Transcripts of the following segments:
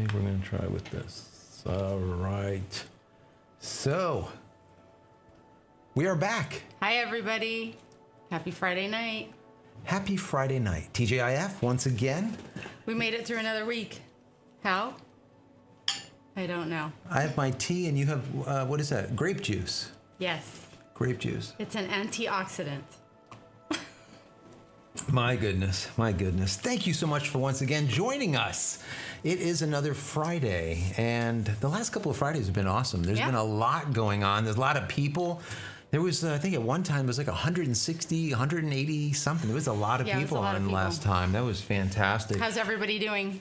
Okay, we're going to try with this. All right. So, we are back. Hi, everybody. Happy Friday night. Happy Friday night. TJIF, once again. We made it through another week. How? I don't know. I have my tea, and you have, what is that? Grape juice. Yes. Grape juice. It's an antioxidant. My goodness, my goodness. Thank you so much for once again joining us. It is another Friday, and the last couple of Fridays have been awesome. There's been a lot going on. There's a lot of people. There was, I think at one time, it was like 160, 180 something. There was a lot of people on last time. That was fantastic. How's everybody doing?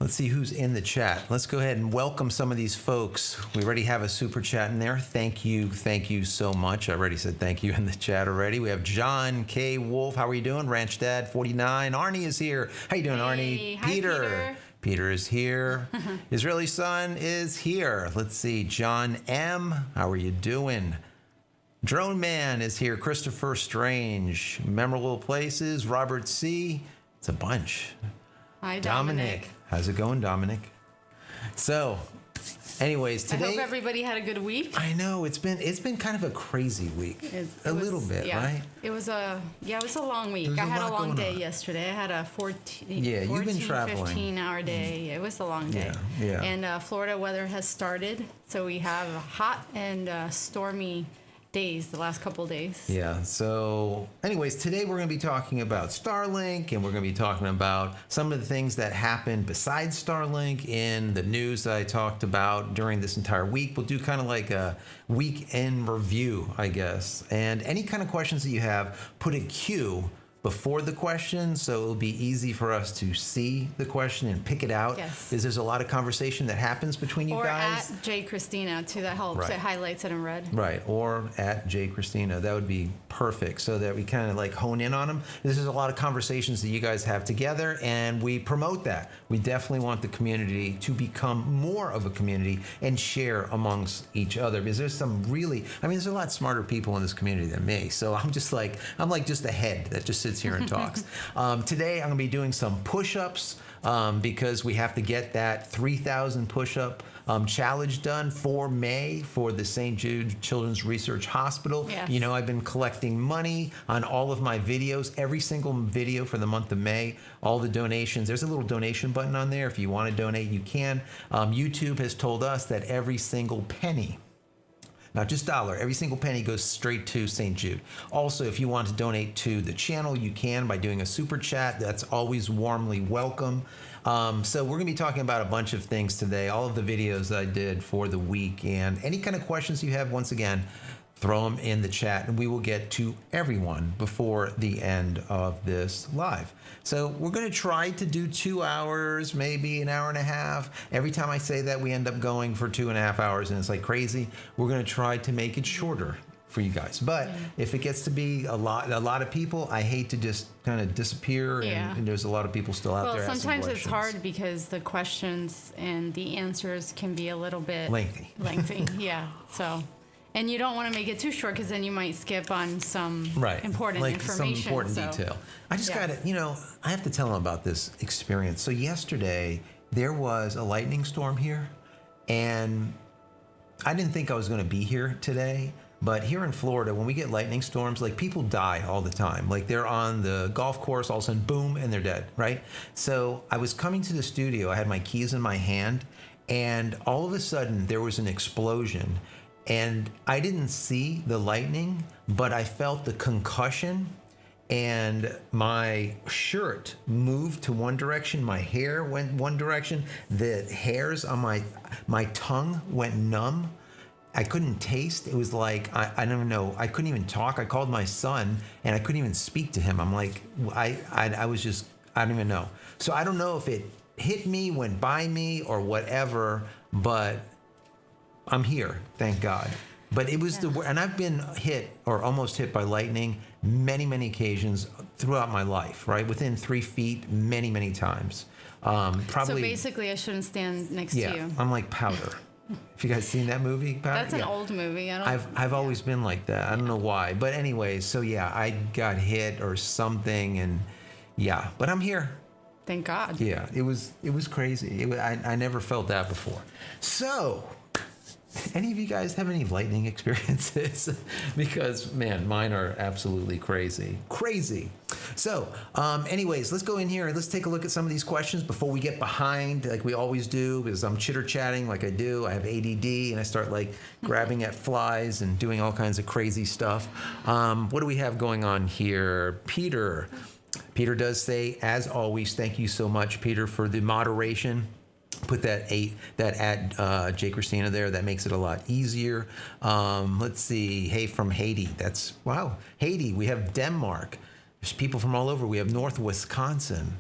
Let's see who's in the chat. Let's go ahead and welcome some of these folks. We already have a super chat in there. Thank you so much. I already said thank you in the chat already. We have John K. Wolf. How are you doing? Ranch Dad 49. Arnie is here. How you doing, Arnie? Hi, Peter. Peter is here. Israeli Son is here. Let's see. John M. How are you doing? Drone Man is here. Christopher Strange. Memorable Places. Robert C. It's a bunch. Hi, Dominic. How's it going, Dominic? So, anyways, today. I hope everybody had a good week. I know it's been kind of a crazy week, a little bit, right? It was a long week. I had a long day yesterday. I had a 14, you've been traveling. 15-hour day. It was a long day. Yeah. And Florida weather has started, so we have hot and stormy days the last couple of days. Yeah. So anyways, today we're going to be talking about Starlink, and we're going to be talking about some of the things that happened besides Starlink in the news that I talked about during this entire week. We'll do kind of like a weekend review, I guess. And any kind of questions that you have, put a Q before the question, so it'll be easy for us to see the question and pick it out. Yes. Because there's a lot of conversation that happens between you guys. Or at JCristina, too. That helps. Right. It highlights it in red. Right. Or at JCristina. That would be perfect, so that we kind of like hone in on them. This is a lot of conversations that you guys have together, and we promote that. We definitely want the community to become more of a community and share amongst each other, because there's some really, there's a lot smarter people in this community than me. So I'm like just a head that just sits here and talks. Today I'm going to be doing some push-ups because we have to get that 3,000 push-up challenge done for May for the St. Jude Children's Research Hospital. Yes. You know, I've been collecting money on all of my videos, every single video for the month of May, all the donations. There's a little donation button on there. If you want to donate, you can. YouTube has told us that every single penny, not just dollar, every single penny goes straight to St. Jude. Also, if you want to donate to the channel, you can by doing a super chat. That's always warmly welcome. So we're going to be talking about a bunch of things today, all of the videos that I did for the week, and any kind of questions you have, once again, throw them in the chat, and we will get to everyone before the end of this live. So we're going to try to do 2 hours, maybe an hour and a half. Every time I say that, we end up going for 2.5 hours, and it's like crazy. We're going to try to make it shorter for you guys. But if it gets to be a lot of people, I hate to just kind of disappear, and there's a lot of people still out there asking sometimes questions. it's hard because the questions and the answers can be a little bit lengthy. Yeah. So. And you don't want to make it too short, because then you might skip on some important information. Some important detail. I just got to, I have to tell them about this experience. So yesterday, there was a lightning storm here, and I didn't think I was going to be here today. But here in Florida, when we get lightning storms, like, people die all the time. Like, they're on the golf course, all of a sudden, boom, and they're dead, right? So I was coming to the studio. I had my keys in my hand, and all of a sudden, there was an explosion. And I didn't see the lightning, but I felt the concussion, and my shirt moved to one direction, my hair went one direction, the hairs on my tongue went numb. I couldn't taste. It was like, I don't know, I couldn't even talk. I called my son, and I couldn't even speak to him. I'm like, I was just, I don't even know. So I don't know if it hit me, went by me, or whatever, but I'm here, thank God. But it was and I've been hit or almost hit by lightning many, many occasions throughout my life, right? Within 3 feet, many, many times. Probably. So basically, I shouldn't stand next to you. Yeah, I'm like Powder. Have you guys seen that movie, Powder? That's an old movie. I've always been like that. I don't know why. But anyways, so I got hit or something, and but I'm here. Thank God. Yeah, it was crazy. I never felt that before. So, any of you guys have any lightning experiences? Because, man, mine are absolutely crazy. Crazy. So, anyways, let's go in here and let's take a look at some of these questions before we get behind, like we always do, because I'm chitter-chatting like I do. I have ADD, and I start, like, grabbing at flies and doing all kinds of crazy stuff. What do we have going on here? Peter does say, as always, thank you so much, Peter, for the moderation. Put that at JCristina there. That makes it a lot easier. Let's see. Hey, from Haiti. That's, wow. Haiti. We have Denmark. There's people from all over. We have North Wisconsin.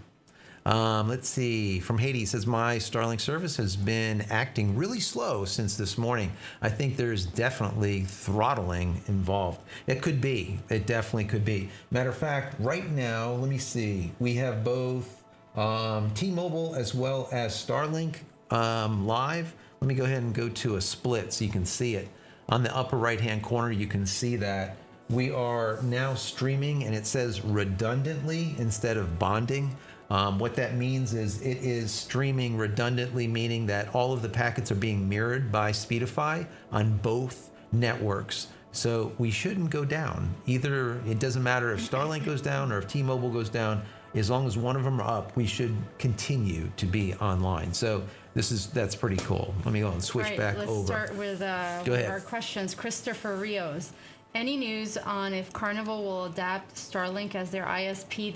Let's see. From Haiti, he says, my Starlink service has been acting really slow since this morning. I think there's definitely throttling involved. It could be. It definitely could be. Matter of fact, right now, let me see. We have both T-Mobile as well as Starlink live. Let me go ahead and go to a split so you can see it. On the upper right-hand corner, you can see that we are now streaming, and it says redundantly instead of bonding. What that means is it is streaming redundantly, meaning that all of the packets are being mirrored by Speedify on both networks. So we shouldn't go down. Either, it doesn't matter if Starlink goes down or if T-Mobile goes down. As long as one of them are up, we should continue to be online. So that's pretty cool. Let me go and switch back over. Let's start with our questions. Christopher Rios. Any news on if Carnival will adapt Starlink as their ISP?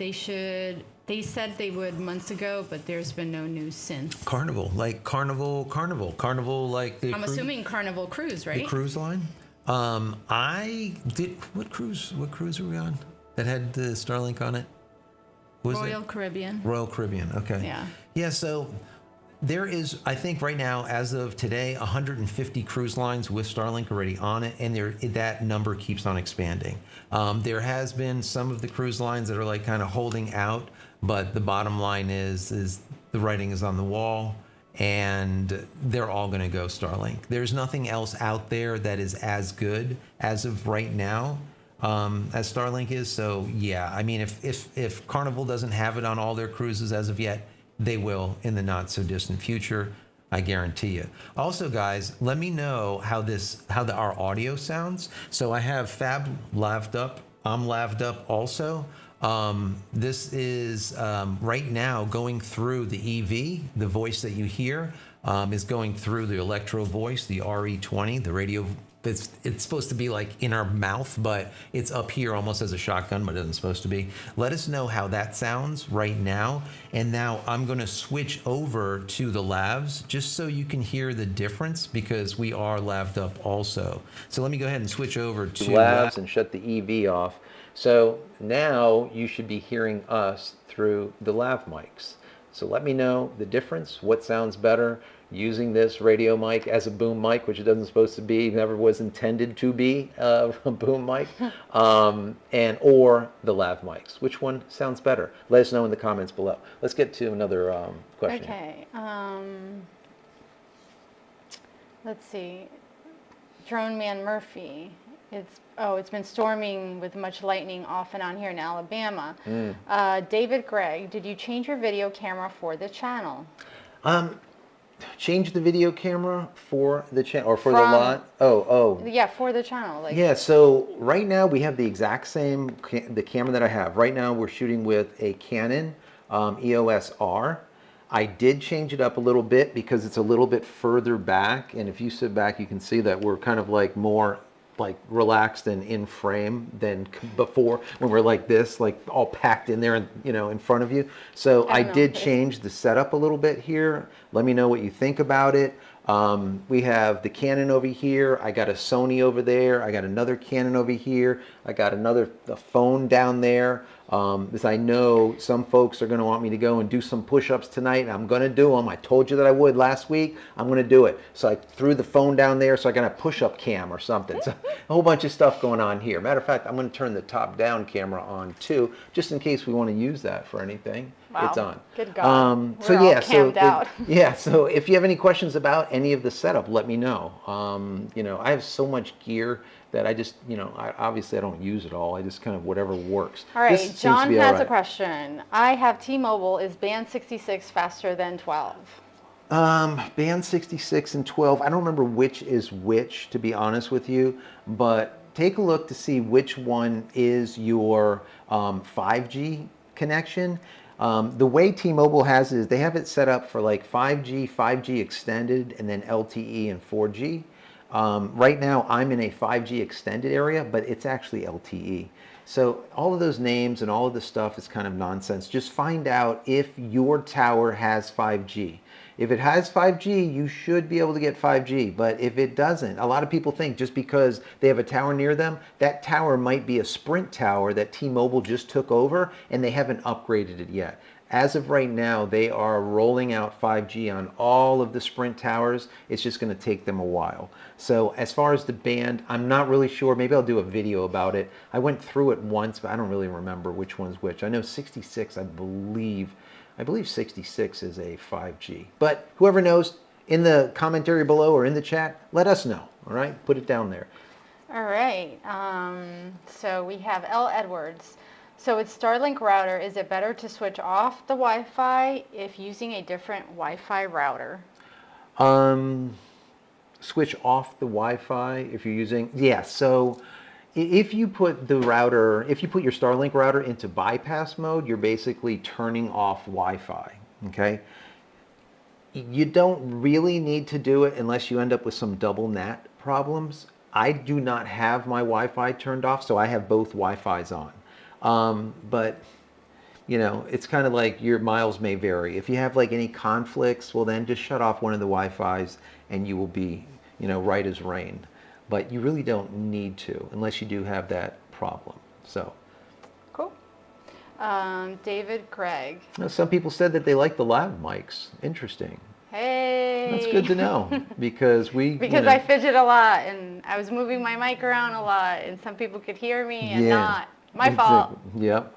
They said they would months ago, but there's been no news since. Carnival, like Carnival, like the. I'm assuming Carnival Cruise, right? The cruise line. I did. What cruise are we on that had the Starlink on it? Royal Caribbean. Royal Caribbean. Okay. Yeah. Yeah. So there is, I think, right now, as of today, 150 cruise lines with Starlink already on it, and that number keeps on expanding. There has been some of the cruise lines that are like kind of holding out, but the bottom line is the writing is on the wall, and they're all going to go Starlink. There's nothing else out there that is as good as of right now as Starlink is. So yeah, I mean, if Carnival doesn't have it on all their cruises as of yet, they will in the not so distant future. I guarantee you. Also, guys, let me know how our audio sounds. So I have Fab laved up. I'm laved up also. This is right now going through the EV. The voice that you hear is going through the Electro voice, the RE20, the radio. It's supposed to be like in our mouth, but it's up here almost as a shotgun, but it isn't supposed to be. Let us know how that sounds right now. And now I'm going to switch over to the lavs just so you can hear the difference, because we are laved up also. So let me go ahead and switch over to lavs and shut the EV off. So now you should be hearing us through the lav mics. So let me know the difference, what sounds better. Using this radio mic as a boom mic, which it doesn't supposed to be, never was intended to be a boom mic, or the lav mics. Which one sounds better? Let us know in the comments below. Let's get to another question. Okay. Let's see. Drone Man Murphy. It's been storming with much lightning off and on here in Alabama. David Gregg, did you change your video camera for the channel? Change the video camera for the channel or for the lot? Yeah, for the channel. Yeah, so right now we have the exact same, the camera that I have. Right now we're shooting with a Canon EOS R. I did change it up a little bit because it's a little bit further back. And if you sit back, you can see that we're kind of like more like relaxed and in frame than before when we're like this, like all packed in there and in front of you. So I did change the setup a little bit here. Let me know what you think about it. We have the Canon over here. I got a Sony over there. I got another Canon over here. I got a phone down there. Because I know some folks are going to want me to go and do some push-ups tonight, and I'm going to do them. I told you that I would last week. I'm going to do it. So I threw the phone down there so I got a push-up cam or something. So a whole bunch of stuff going on here. Matter of fact, I'm going to turn the top-down camera on too, just in case we want to use that for anything. Wow. It's on. Good God. So We're all camped out. So if you have any questions about any of the setup, let me know. I have so much gear that I just, obviously I don't use it all. I just kind of whatever works. All right, This seems to John be all has a right. question. I have T-Mobile. Is band 66 faster than 12? Band 66 and 12, I don't remember which is which, to be honest with you, but take a look to see which one is your 5G connection. The way T-Mobile has it is they have it set up for like 5G, 5G extended, and then LTE and 4G. Right now I'm in a 5G extended area, but it's actually LTE. So all of those names and all of the stuff is kind of nonsense. Just find out if your tower has 5G. If it has 5G, you should be able to get 5G. But if it doesn't, a lot of people think just because they have a tower near them, that tower might be a Sprint tower that T-Mobile just took over and they haven't upgraded it yet. As of right now, they are rolling out 5G on all of the Sprint towers. It's just going to take them a while. So as far as the band, I'm not really sure. Maybe I'll do a video about it. I went through it once, but I don't really remember which one's which. I know 66, I believe 66 is a 5G. But whoever knows, in the commentary below or in the chat, let us know. All right, put it down there. All right. So we have L. Edwards. So with Starlink router, is it better to switch off the Wi-Fi if using a different Wi-Fi router? Switch off the Wi-Fi if you're using, yeah. So if you put the router, if you put your Starlink router into bypass mode, you're basically turning off Wi-Fi, okay? You don't really need to do it unless you end up with some double NAT problems. I do not have my Wi-Fi turned off, so I have both Wi-Fis on. But it's kind of like your miles may vary. If you have like any conflicts, well then just shut off one of the Wi-Fis and you will be, right as rain. But you really don't need to unless you do have that problem. So. Cool. David Craig. Some people said that they like the lav mics. Interesting. Hey. That's good to know because I fidget a lot and I was moving my mic around a lot and some people could hear me and not. My fault. Yep.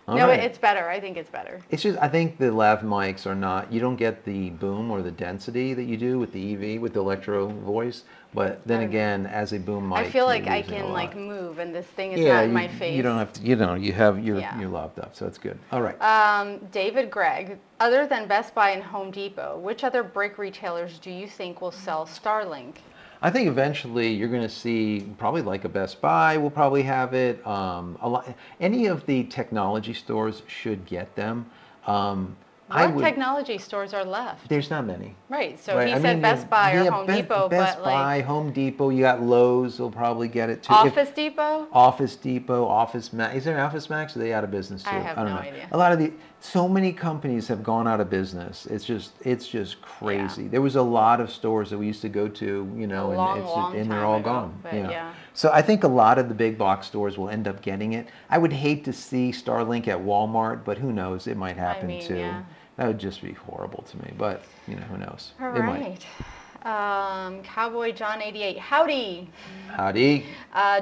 All no, right. it's better. I think it's better. It's just, I think the lav mics are not, you don't get the boom or the density that you do with the EV, with the electro voice. But then again, as a boom mic, I feel like I can move and this thing is yeah, not in my face. You don't have to, you're lobbed up, so it's good. All right. David Gregg, other than Best Buy and Home Depot, which other brick retailers do you think will sell Starlink? I think eventually you're going to see probably like a Best Buy will probably have it. Any of the technology stores should get them. What technology stores are left? There's not many. Right. So he said Best Buy or Home Depot, Best but Buy, Home Depot. You got Lowe's. Will probably get it too. Office Depot. Office Depot. Office Max. Is there an Office Max? Or are they out of business too? I have don't no know. idea. A lot of so many companies have gone out of business. It's just crazy. Yeah. There was a lot of stores that we used to go to, and they're all gone. But yeah. So I think a lot of the big box stores will end up getting it. I would hate to see Starlink at Walmart, but who knows? It might happen too. Yeah. That would just be horrible to me, but who knows? All it right. Cowboy John 88. Howdy. Howdy.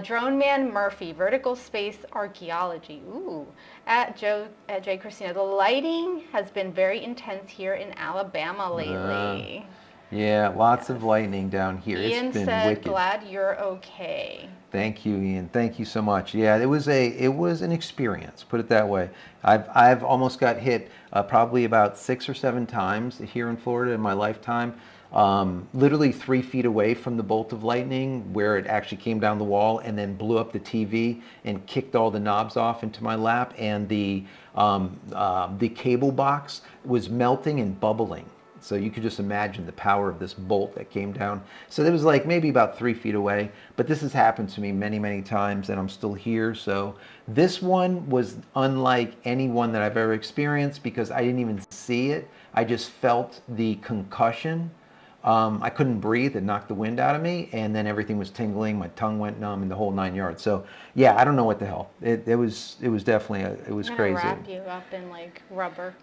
Drone Man Murphy, Vertical Space Archaeology. Ooh. At JCristina. The lighting has been very intense here in Alabama lately. Yeah, lots of lightning down here. Ian it's been said, wicked. Glad you're okay. Thank you, Ian. Thank you so much. Yeah, it was an experience. Put it that way. I've almost got hit probably about 6 or 7 times here in Florida in my lifetime. Literally 3 feet away from the bolt of lightning, where it actually came down the wall and then blew up the TV and kicked all the knobs off into my lap, and the cable box was melting and bubbling. So you could just imagine the power of this bolt that came down. So it was like maybe about 3 feet away, but this has happened to me many, many times and I'm still here. So this one was unlike any one that I've ever experienced because I didn't even see it. I just felt the concussion. I couldn't breathe. It knocked the wind out of me, and then everything was tingling. My tongue went numb, and the whole 9 yards. So yeah, I don't know what the hell. It was definitely it was crazy. Wrap you up in like rubber.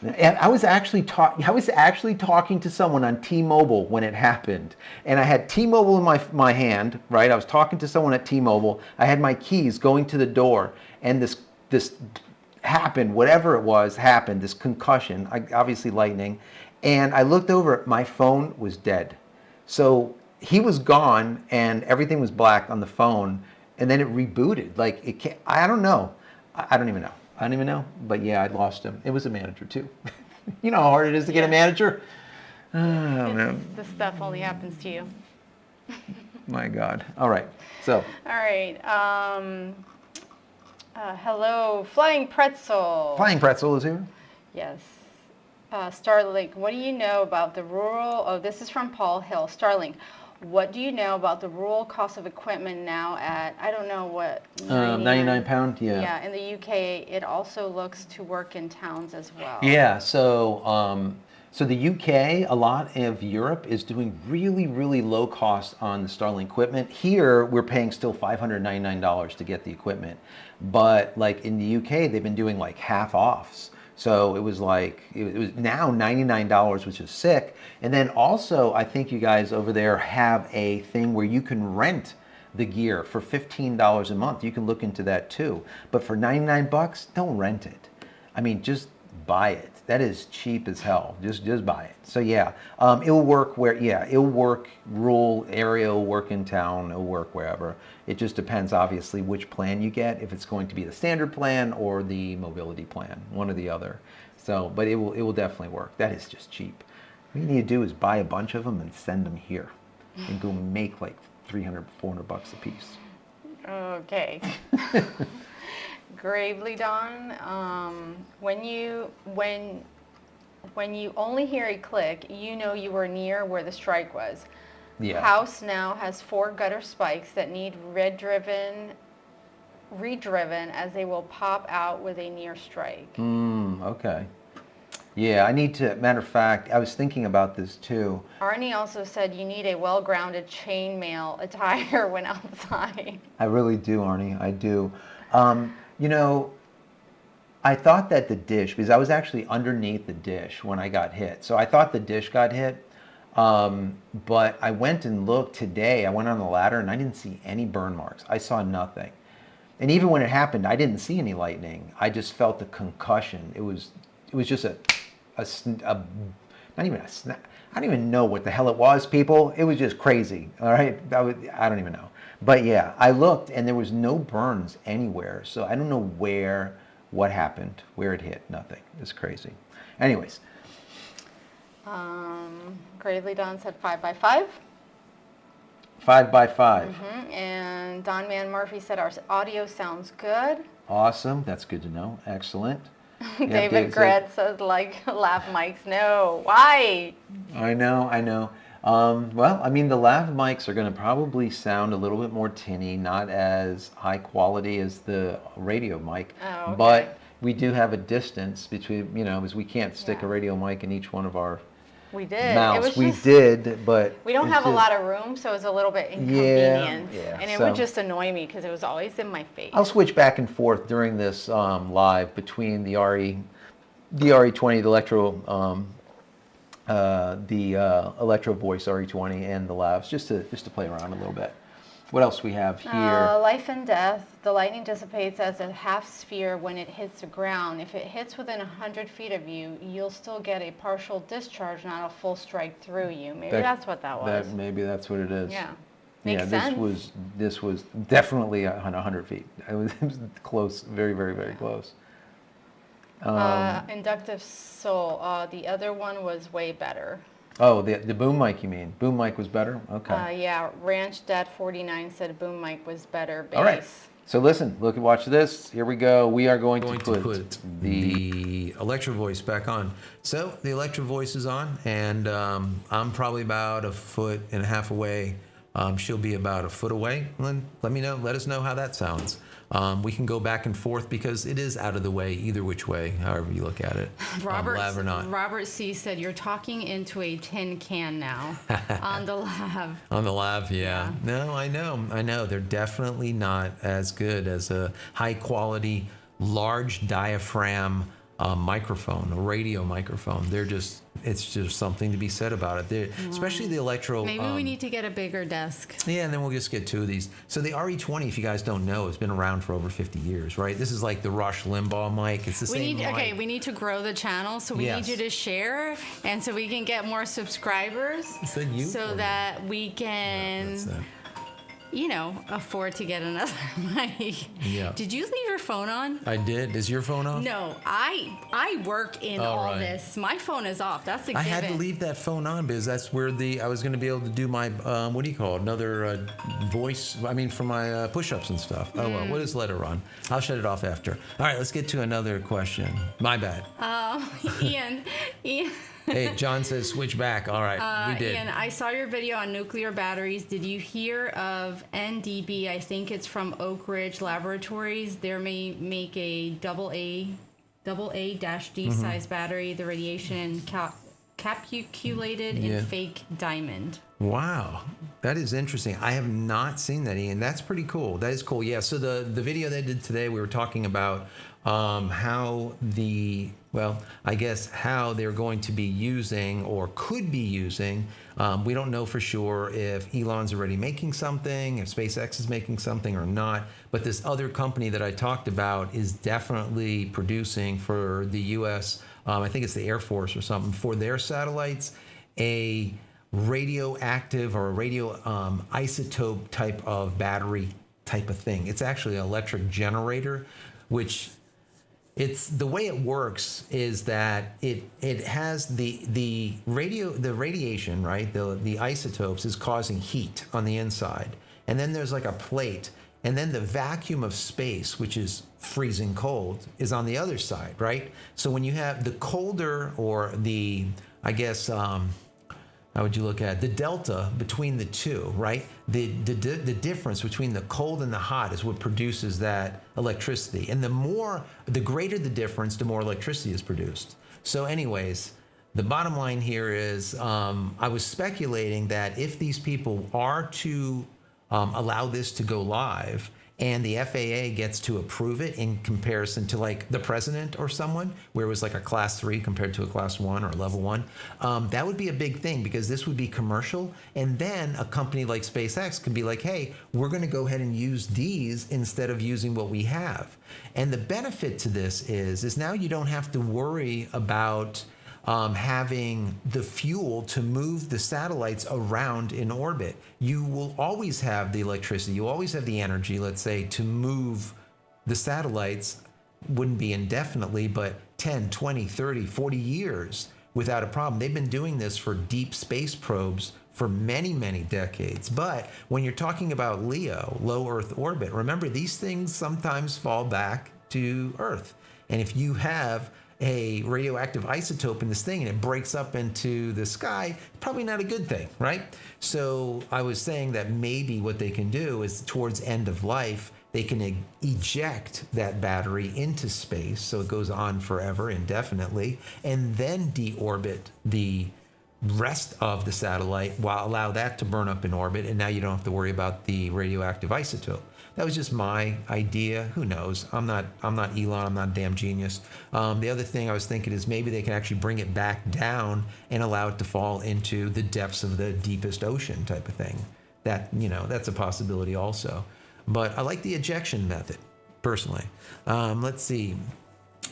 And I was actually talking to someone on T-Mobile when it happened, and I had T-Mobile in my hand, right? I was talking to someone at T-Mobile. I had my keys going to the door, and this happened. Whatever it was happened. This concussion, obviously lightning, and I looked over. My phone was dead. So he was gone and everything was black on the phone, and then it rebooted. Like it can't, I don't know. I don't even know. I don't even know. But yeah, I lost him. It was a manager too. You know how hard it is to get a manager? Oh, man. This stuff only happens to you. My God. All right. So. All right. Hello, Flying Pretzel. Flying Pretzel is here. Yes. Starlink, what do you know about the rural, oh, this is from Paul Hill. Starlink, what do you know about the rural cost of equipment now at, I don't know what, 99 pound, yeah. Yeah, in the UK, it also looks to work in towns as well. Yeah, so so the UK, a lot of Europe is doing really, really low cost on the Starlink equipment. Here, we're paying still $599 to get the equipment. But like in the UK, they've been doing like half offs. So it was like, it was now $99, which is sick. And then also, I think you guys over there have a thing where you can rent the gear for $15 a month. You can look into that too. But for 99 bucks, don't rent it. I mean, just buy it. That is cheap as hell. Just buy it. So yeah, it'll work it'll work rural area, it'll work in town, it'll work wherever. It just depends, obviously, which plan you get, if it's going to be the standard plan or the mobility plan, one or the other. So, but it will definitely work. That is just cheap. What you need to do is buy a bunch of them and send them here and go make like 300, 400 bucks a piece. Okay. Gravely Dawn, when you only hear a click, you know you were near where the strike was. Yeah. House now has 4 gutter spikes that need redriven as they will pop out with a near strike. Okay. Yeah, I need to, matter of fact, I was thinking about this too. Arnie also said you need a well-grounded chainmail attire when outside. I really do, Arnie, I do. You know, I thought that the dish, because I was actually underneath the dish when I got hit. So I thought the dish got hit. But I went and looked today. I went on the ladder and I didn't see any burn marks. I saw nothing. And even when it happened, I didn't see any lightning. I just felt the concussion. It was just a not even a snap. I don't even know what the hell it was, people. It was just crazy. All right. I don't even know. But yeah, I looked and there was no burns anywhere. So I don't know what happened, where it hit. Nothing. It's crazy. Anyways. Gravely Dawn said 5x5. 5x5. And Don Man Murphy said our audio sounds good. Awesome. That's good to know. Excellent. David Gretz says like lav mics. No. Why? I know. Well, I mean, the lav mics are going to probably sound a little bit more tinny, not as high quality as the radio mic. Oh, okay. But we do have a distance between, because we can't stick a radio mic in each one of our We did. mouths. We did, but we don't have a lot of room, so it's a little bit inconvenient. Yeah, and it would just annoy me because it was always in my face. I'll switch back and forth during this live between the RE20, the Electro Voice RE20, and the lavs, just to play around a little bit. What else we have here? Life and death. The lightning dissipates as a half sphere when it hits the ground. If it hits within 100 feet of you, you'll still get a partial discharge, not a full strike through you. Maybe that's what that was. Maybe that's what it is. Yeah. Makes sense. This was definitely 100 feet. It was close, very, very, very close. Inductive Soul. The other one was way better. Oh, the boom mic, you mean? Boom mic was better? Okay. Yeah, Ranch Dad 49 said boom mic was better. Bass. All right. So listen, watch this. Here we go. We are going to put the Electro Voice back on. So the Electro Voice is on, and I'm probably about 1.5 feet away. She'll be about 1 foot away. Let us know how that sounds. We can go back and forth because it is out of the way either which way, however you look at it. Lav or not. Robert C. said, you're talking into a tin can now on the lav. On the lav, yeah. No, I know. They're definitely not as good as a high quality, large diaphragm microphone, a radio microphone. It's just something to be said about it. Especially the electro. Maybe we need to get a bigger desk. Yeah, and then we'll just get 2 of these. So the RE20, if you guys don't know, has been around for over 50 years, right? This is like the Rush Limbaugh mic. It's the same mic. Okay, we need to grow the channel, so we need you to share, and so we can get more subscribers, so that we can, afford to get another mic. Yeah. Did you leave your phone on? I did. Is your phone off? No, I work in all this. My phone is off. That's a given. I had to leave that phone on because that's where I was going to be able to do my, another voice, for my push-ups and stuff. Oh, well, we'll just let her on. I'll shut it off after. All right, let's get to another question. My bad. Ian. Hey, John says switch back. All right, we did. Ian, I saw your video on nuclear batteries. Did you hear of NDB? I think it's from Oak Ridge Laboratories. They may make a AA-D size battery. The radiation capsulated in fake diamond. Wow, that is interesting. I have not seen that, Ian. That's pretty cool. That is cool. Yeah. So the video they did today, we were talking about how how they're going to be using or could be using. We don't know for sure if Elon's already making something, if SpaceX is making something or not. But this other company that I talked about is definitely producing for the U.S. I think it's the Air Force or something, for their satellites, a radioactive or a radio isotope type of battery type of thing. It's actually an electric generator, which the way it works is that it has the radiation, right? The isotopes is causing heat on the inside. And then there's like a plate. And then the vacuum of space, which is freezing cold, is on the other side, right? So when you have the colder, or the, how would you look at it? The delta between the two, right? The difference between the cold and the hot is what produces that electricity. And the greater the difference, the more electricity is produced. So anyways, the bottom line here is I was speculating that if these people are to allow this to go live, and the FAA gets to approve it in comparison to like the president or someone, where it was like a class 3 compared to a class 1 or level 1, that would be a big thing, because this would be commercial. And then a company like SpaceX could be like, hey, we're going to go ahead and use these instead of using what we have. And the benefit to this is now you don't have to worry about having the fuel to move the satellites around in orbit. You will always have the electricity, you always have the energy, let's say, to move the satellites. Wouldn't be indefinitely, but 10, 20, 30, 40 years without a problem. They've been doing this for deep space probes for many, many decades. But when you're talking about LEO, low Earth orbit, remember, these things sometimes fall back to Earth. And if you have a radioactive isotope in this thing and it breaks up into the sky, probably not a good thing, right? So I was saying that maybe what they can do is towards end of life, they can eject that battery into space, so it goes on forever, indefinitely, and then deorbit the rest of the satellite while allow that to burn up in orbit, and now you don't have to worry about the radioactive isotope. That was just my idea. Who knows? I'm not Elon. I'm not a damn genius. The other thing I was thinking is maybe they can actually bring it back down and allow it to fall into the depths of the deepest ocean type of thing. That's a possibility also. But I like the ejection method, personally. Let's see.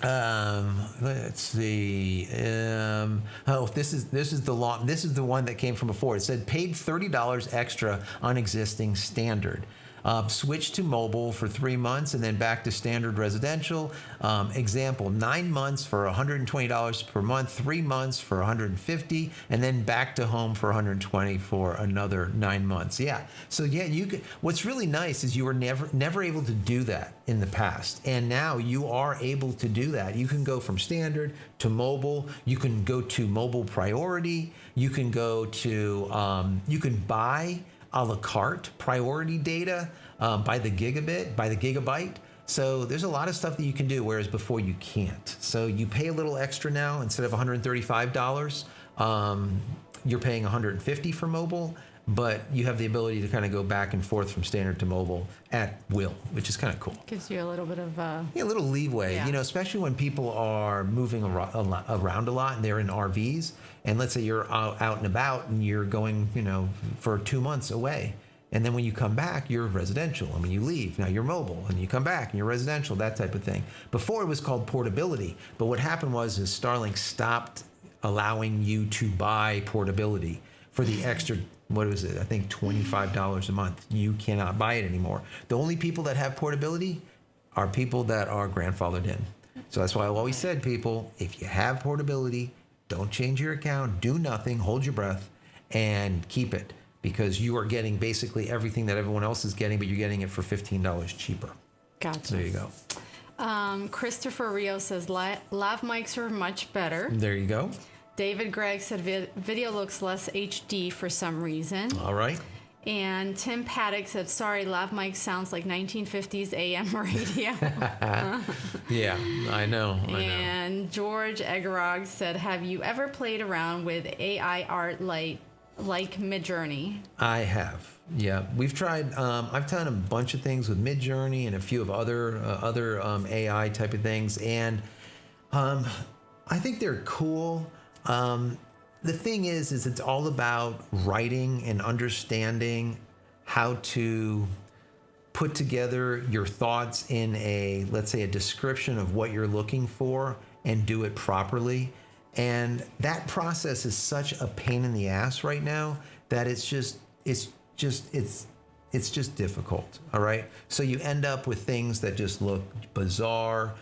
This is the one that came from before. It said paid $30 extra on existing standard. Switch to mobile for 3 months and then back to standard residential. Example, 9 months for $120 per month, 3 months for $150, and then back to home for $120 for another 9 months. Yeah. So yeah, you could. What's really nice is you were never able to do that in the past, and now you are able to do that. You can go from standard to mobile. You can go to mobile priority. You can go to. You can buy a la carte priority data by the gigabyte. So there's a lot of stuff that you can do, whereas before you can't. So you pay a little extra now. Instead of $135, you're paying $150 for mobile. but you have the ability to kind of go back and forth from standard to mobile at will, which is kind of cool. Gives you a little bit of Yeah, a little leeway, Yeah. you know, especially when people are moving around a lot and they're in RVs. And let's say you're out and about and you're going, you know, for 2 months away. And then when you come back, you're residential. And when you leave, now you're mobile. And you come back and you're residential, that type of thing. Before it was called portability. But what happened was Starlink stopped allowing you to buy portability for the extra, what was it? I think $25 a month. You cannot buy it anymore. The only people that have portability are people that are grandfathered in. So that's why I've always said, people, if you have portability, don't change your account, do nothing, hold your breath, and keep it. Because you are getting basically everything that everyone else is getting, but you're getting it for $15 cheaper. Gotcha. There you go. Christopher Rio says lav mics are much better. There you go. David Gregg said video looks less HD for some reason. All right. And Tim Paddock said, sorry, lav mic sounds like 1950s AM radio. Yeah, I know. And George Egerog said, have you ever played around with AI art like Midjourney? I have. Yeah, we've tried. I've done a bunch of things with Midjourney and a few of other AI type of things, and I think they're cool. The thing is it's all about writing and understanding how to put together your thoughts in let's say a description of what you're looking for and do it properly. And that process is such a pain in the ass right now that it's just difficult. All right. So you end up with things that just look bizarre.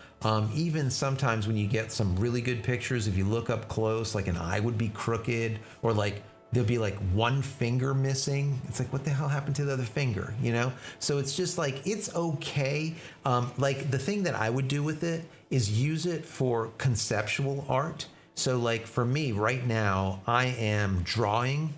Even sometimes when you get some really good pictures, if you look up close, like an eye would be crooked, or like there'll be like one finger missing. It's like, what the hell happened to the other finger? You know? So it's just like, it's okay. Like the thing that I would do with it is use it for conceptual art. So like for me right now, I am drawing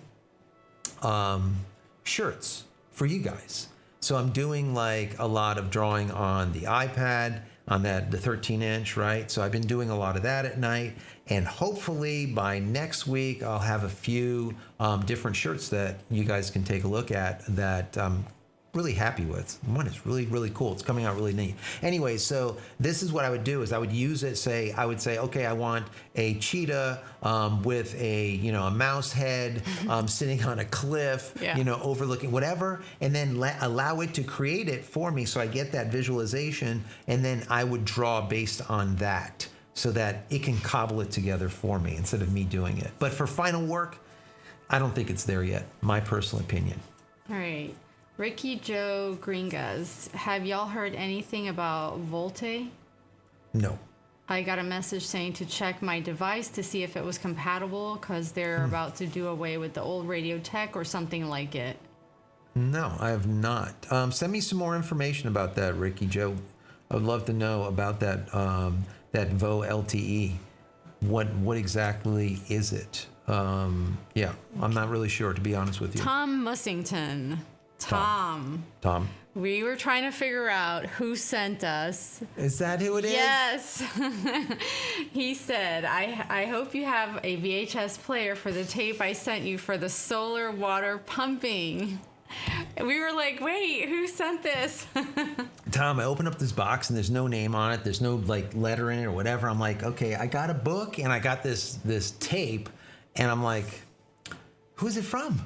shirts for you guys. So I'm doing like a lot of drawing on the iPad, on the 13-inch, right? So I've been doing a lot of that at night. And hopefully by next week, I'll have a few different shirts that you guys can take a look at that I'm really happy with. One is really, really cool. It's coming out really neat. Anyway, so this is what I would do is I would use it, I would say, okay, I want a cheetah with a mouse head sitting on a cliff, overlooking whatever, and then allow it to create it for me so I get that visualization, and then I would draw based on that so that it can cobble it together for me instead of me doing it. But for final work, I don't think it's there yet, my personal opinion. All right. Ricky Joe Gringas, have y'all heard anything about Volte? No. I got a message saying to check my device to see if it was compatible because they're about to do away with the old radio tech or something like it. No, I have not. Send me some more information about that, Ricky Joe. I would love to know about that Vo LTE. What exactly is it? Yeah, I'm not really sure, to be honest with you. Tom Mussington. Tom. We were trying to figure out who sent us. Is that who it is? Yes. He said, I hope you have a VHS player for the tape I sent you for the solar water pumping. We were like, wait, who sent this? Tom, I open up this box and there's no name on it. There's no like letter in it or whatever. I'm like, okay, I got a book and I got this tape, and I'm like, who's it from?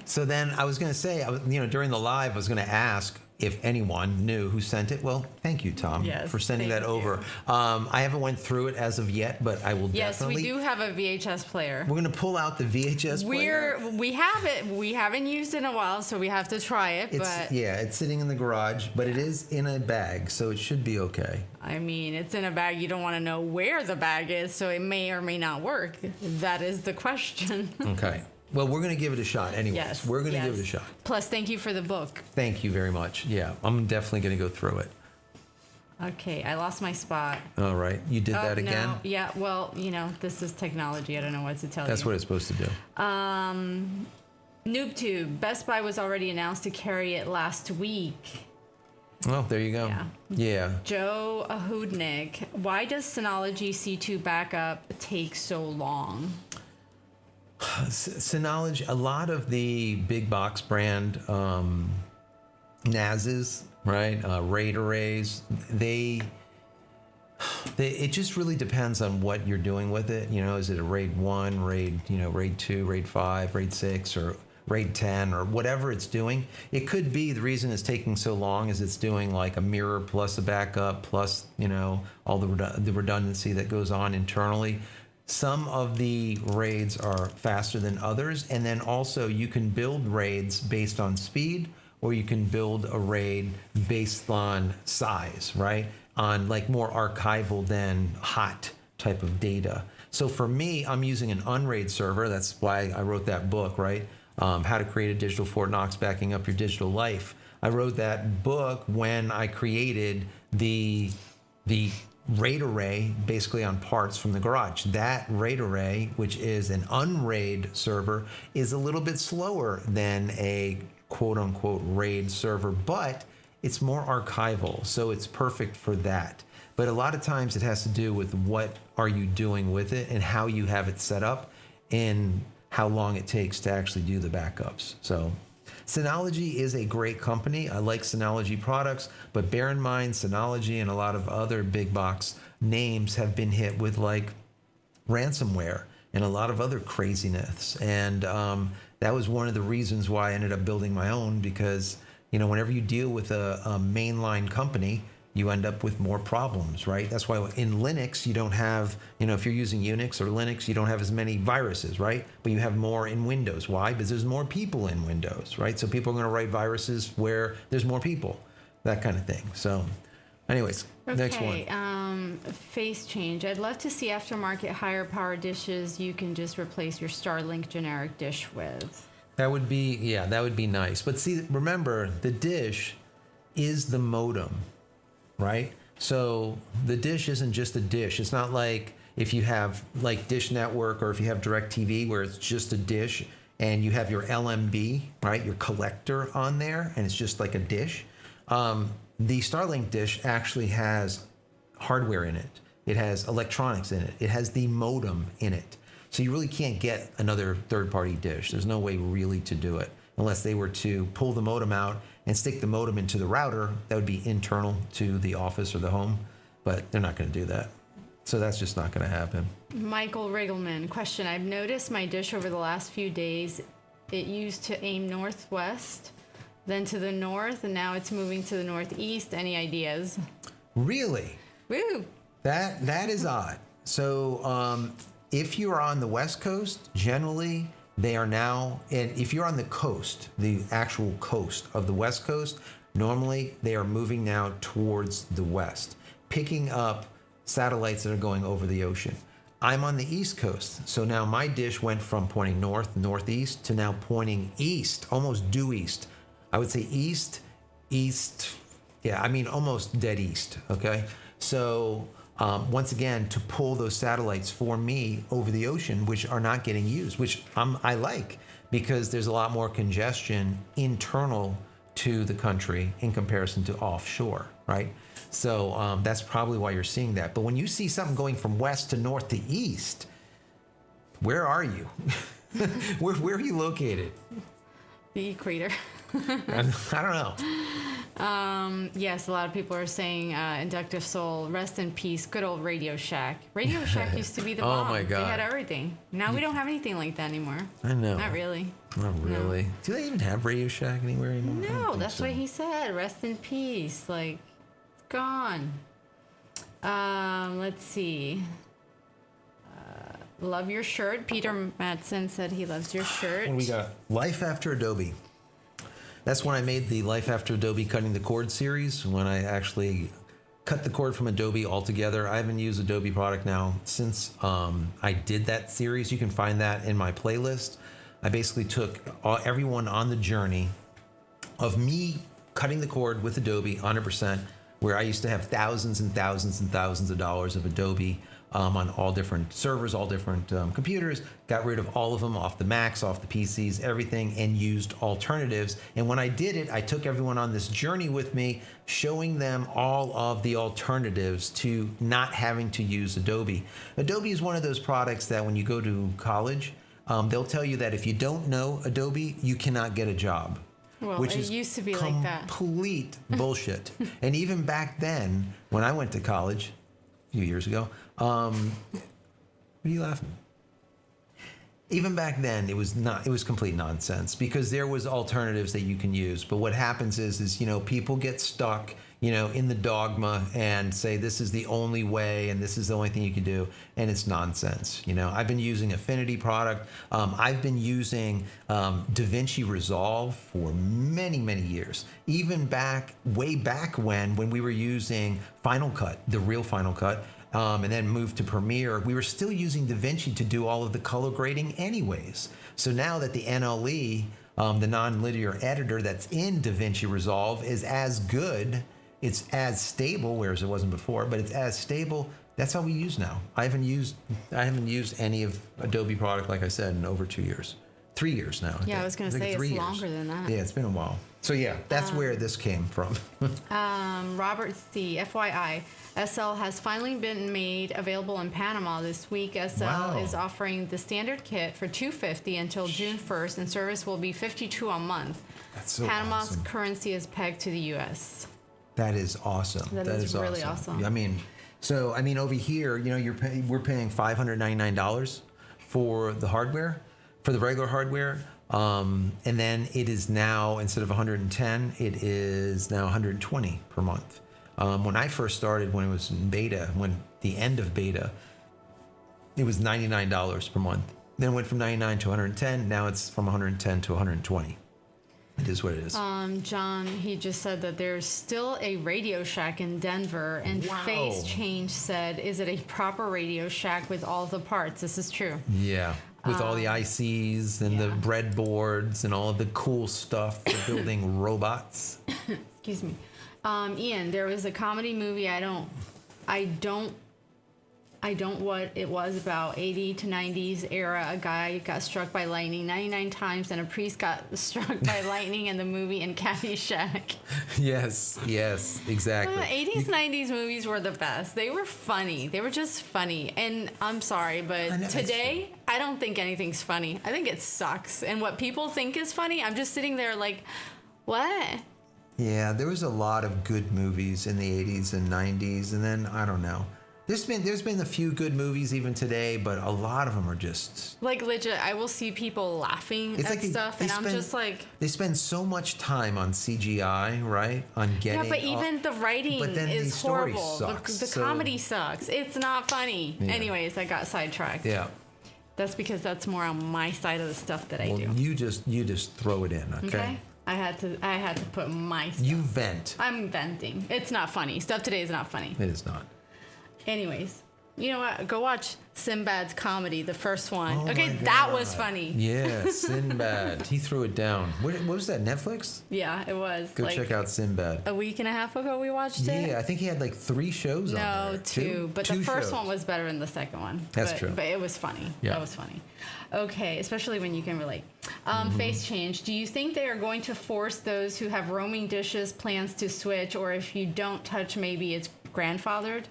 So then I was going to say, during the live, I was going to ask if anyone knew who sent it. Well, thank you, Tom, for sending that over. I haven't went through it as of yet, but I will definitely. Yes, we do have a VHS player. We're going to pull out the VHS player. We have it. We haven't used it in a while, so we have to try it. It's sitting in the garage, but it is in a bag, so it should be okay. I mean, it's in a bag. You don't want to know where the bag is, so it may or may not work. That is the question. Okay. Well, we're going to give it a shot anyways. Yes, we're going to give it a shot. Plus, thank you for the book. Thank you very much. Yeah, I'm definitely going to go through it. Okay, I lost my spot. All right. You did that again? No. Yeah, well, this is technology. I don't know what to tell you. That's what it's supposed to do. NoobTube. Best Buy was already announced to carry it last week. Oh, there you go. Yeah. Joe Ahudnik. Why does Synology C2 backup take so long? Synology, a lot of the big box brand NASs, right? RAID arrays, it just really depends on what you're doing with it. You know, is it a RAID 1, RAID 2, RAID 5, RAID 6, or RAID 10, or whatever it's doing. It could be the reason it's taking so long is it's doing like a mirror plus a backup plus, all the redundancy that goes on internally. Some of the RAIDs are faster than others. And then also you can build RAIDs based on speed, or you can build a RAID based on size, right? On like more archival than hot type of data. So for me, I'm using an unRAID server. That's why I wrote that book, right? How to create a digital Fort Knox backing up your digital life. I wrote that book when I created the RAID array basically on parts from the garage. That RAID array, which is an unRAID server, is a little bit slower than a quote unquote RAID server, but it's more archival, so it's perfect for that. But a lot of times it has to do with what are you doing with it and how you have it set up and how long it takes to actually do the backups. So Synology is a great company. I like Synology products, but bear in mind Synology and a lot of other big box names have been hit with like ransomware and a lot of other craziness. And that was one of the reasons why I ended up building my own, because whenever you deal with a mainline company, you end up with more problems, right? That's why in Linux, you don't have, if you're using Unix or Linux, you don't have as many viruses, right? But you have more in Windows. Why? Because there's more people in Windows, right? So people are going to write viruses where there's more people, that kind of thing. So anyways, next one. Face change. I'd love to see aftermarket higher power dishes you can just replace your Starlink generic dish with. That would be nice. But see, remember, the dish is the modem, right? So the dish isn't just a dish. It's not like if you have like Dish Network or if you have DirecTV where it's just a dish and you have your LMB, right? Your collector on there and it's just like a dish. The Starlink dish actually has hardware in it. It has electronics in it. It has the modem in it. So you really can't get another third-party dish. There's no way really to do it unless they were to pull the modem out and stick the modem into the router. That would be internal to the office or the home, but they're not going to do that. So that's just not going to happen. Michael Riggleman, question. I've noticed my dish over the last few days, it used to aim northwest, then to the north, and now it's moving to the northeast. Any ideas? Really? Woo! That is odd. So if you're on the West Coast, generally they are now, and if you're on the coast, the actual coast of the West Coast, normally they are moving now towards the west, picking up satellites that are going over the ocean. I'm on the East Coast, so now my dish went from pointing north, northeast, to now pointing east, almost due east. I would say east, almost dead east, okay? So once again, to pull those satellites for me over the ocean, which are not getting used, which I like, because there's a lot more congestion internal to the country in comparison to offshore, right? So that's probably why you're seeing that. But when you see something going from west to north to east, where are you? where are you located? The equator. I don't know. Yes, a lot of people are saying Inductive Soul, rest in peace, good old Radio Shack. Radio Shack used to be the bomb. Oh my God. They had everything. Now we don't have anything like that anymore. I know. Not really. Not really. No. Do they even have Radio Shack anywhere anymore? I don't No, think that's so. what he said. Rest in peace. Like, it's gone. Let's see. Love your shirt. Peter Madsen said he loves your shirt. What do we got? Life After Adobe. That's when I made the Life After Adobe Cutting the Cord series, when I actually cut the cord from Adobe altogether. I haven't used Adobe product now since I did that series. You can find that in my playlist. I basically took everyone on the journey of me cutting the cord with Adobe 100%, where I used to have thousands and thousands and thousands of dollars of Adobe on all different servers, all different computers, got rid of all of them off the Macs, off the PCs, everything, and used alternatives. And when I did it, I took everyone on this journey with me, showing them all of the alternatives to not having to use Adobe. Adobe is one of those products that when you go to college, they'll tell you that if you don't know Adobe, you cannot get a job. Well, which it is used to be like that. Complete bullshit. And even back then, when I went to college a few years ago, what are you laughing at? Even back then, it was complete nonsense because there was alternatives that you can use. But what happens is people get stuck, in the dogma and say this is the only way and this is the only thing you can do, and it's nonsense. I've been using Affinity product. I've been using DaVinci Resolve for many, many years. Even way back when we were using Final Cut, the real Final Cut. And then moved to Premiere, we were still using DaVinci to do all of the color grading anyways. So now that the NLE, the nonlinear editor that's in DaVinci Resolve is as good, it's as stable, whereas it wasn't before, but it's as stable, that's how we use now. I haven't used any of Adobe product, like I said, in over 2 years. 3 years now. Yeah, I was going to say it's longer than that. Yeah, it's been a while. So yeah, that's where this came from. Robert C. FYI, SL has finally been made available in Panama this week. SL is offering the standard kit for $250 until June 1st, and service will be $52 a month. That's so Panama's awesome. currency is pegged to the U.S. That is awesome. That is really awesome. Over here, we're paying $599 for the hardware, for the regular hardware. And then it is now, instead of 110, it is now 120 per month. When I first started, when it was in beta, the end of beta, it was $99 per month. Then it went from 99 to 110. Now it's from 110 to 120. It is what it is. John, he just said that there's still a Radio Shack in Denver, and Face Change said, is it a proper Radio Shack with all the parts? This is true. Yeah. With all the ICs and the breadboards and all of the cool stuff for building robots. Excuse me. Ian, there was a comedy movie. I don't what it was about 80 to 90s era. A guy got struck by lightning 99 times, and a priest got struck by lightning in the movie in Caddyshack. Yes, exactly. 80s, 90s movies were the best. They were funny. They were just funny. And I'm sorry, but today, I don't think anything's funny. I think it sucks. And what people think is funny, I'm just sitting there like, what? Yeah, there was a lot of good movies in the 80s and 90s, and then, I don't know. There's been a few good movies even today, but a lot of them are just... Like, legit, I will see people laughing at stuff, and I'm just like... They spend so much time on CGI, right? On getting... Yeah, but even the writing is horrible. Sucks, the comedy sucks. It's not funny. Yeah. Anyways, I got sidetracked. Yeah. That's because that's more on my side of the stuff that I do. You just throw it in, okay? I had to put my stuff. You vent. I'm venting. It's not funny. Stuff today is not funny. It is not. Anyways, you know what? Go watch Sinbad's comedy, the first one. Oh okay, that was funny. Yeah, Sinbad. He threw it down. What was that, Netflix? Yeah, it was. Go check out Sinbad. A week and a half ago we watched it. Yeah, I think he had like 3 shows on there. No, 2. But the first one was better than the second one. That's true. But it was funny. Yeah. That was funny. Okay, especially when you can relate. Face change. Do you think they are going to force those who have roaming dishes plans to switch, or if you don't touch, maybe it's grandfathered?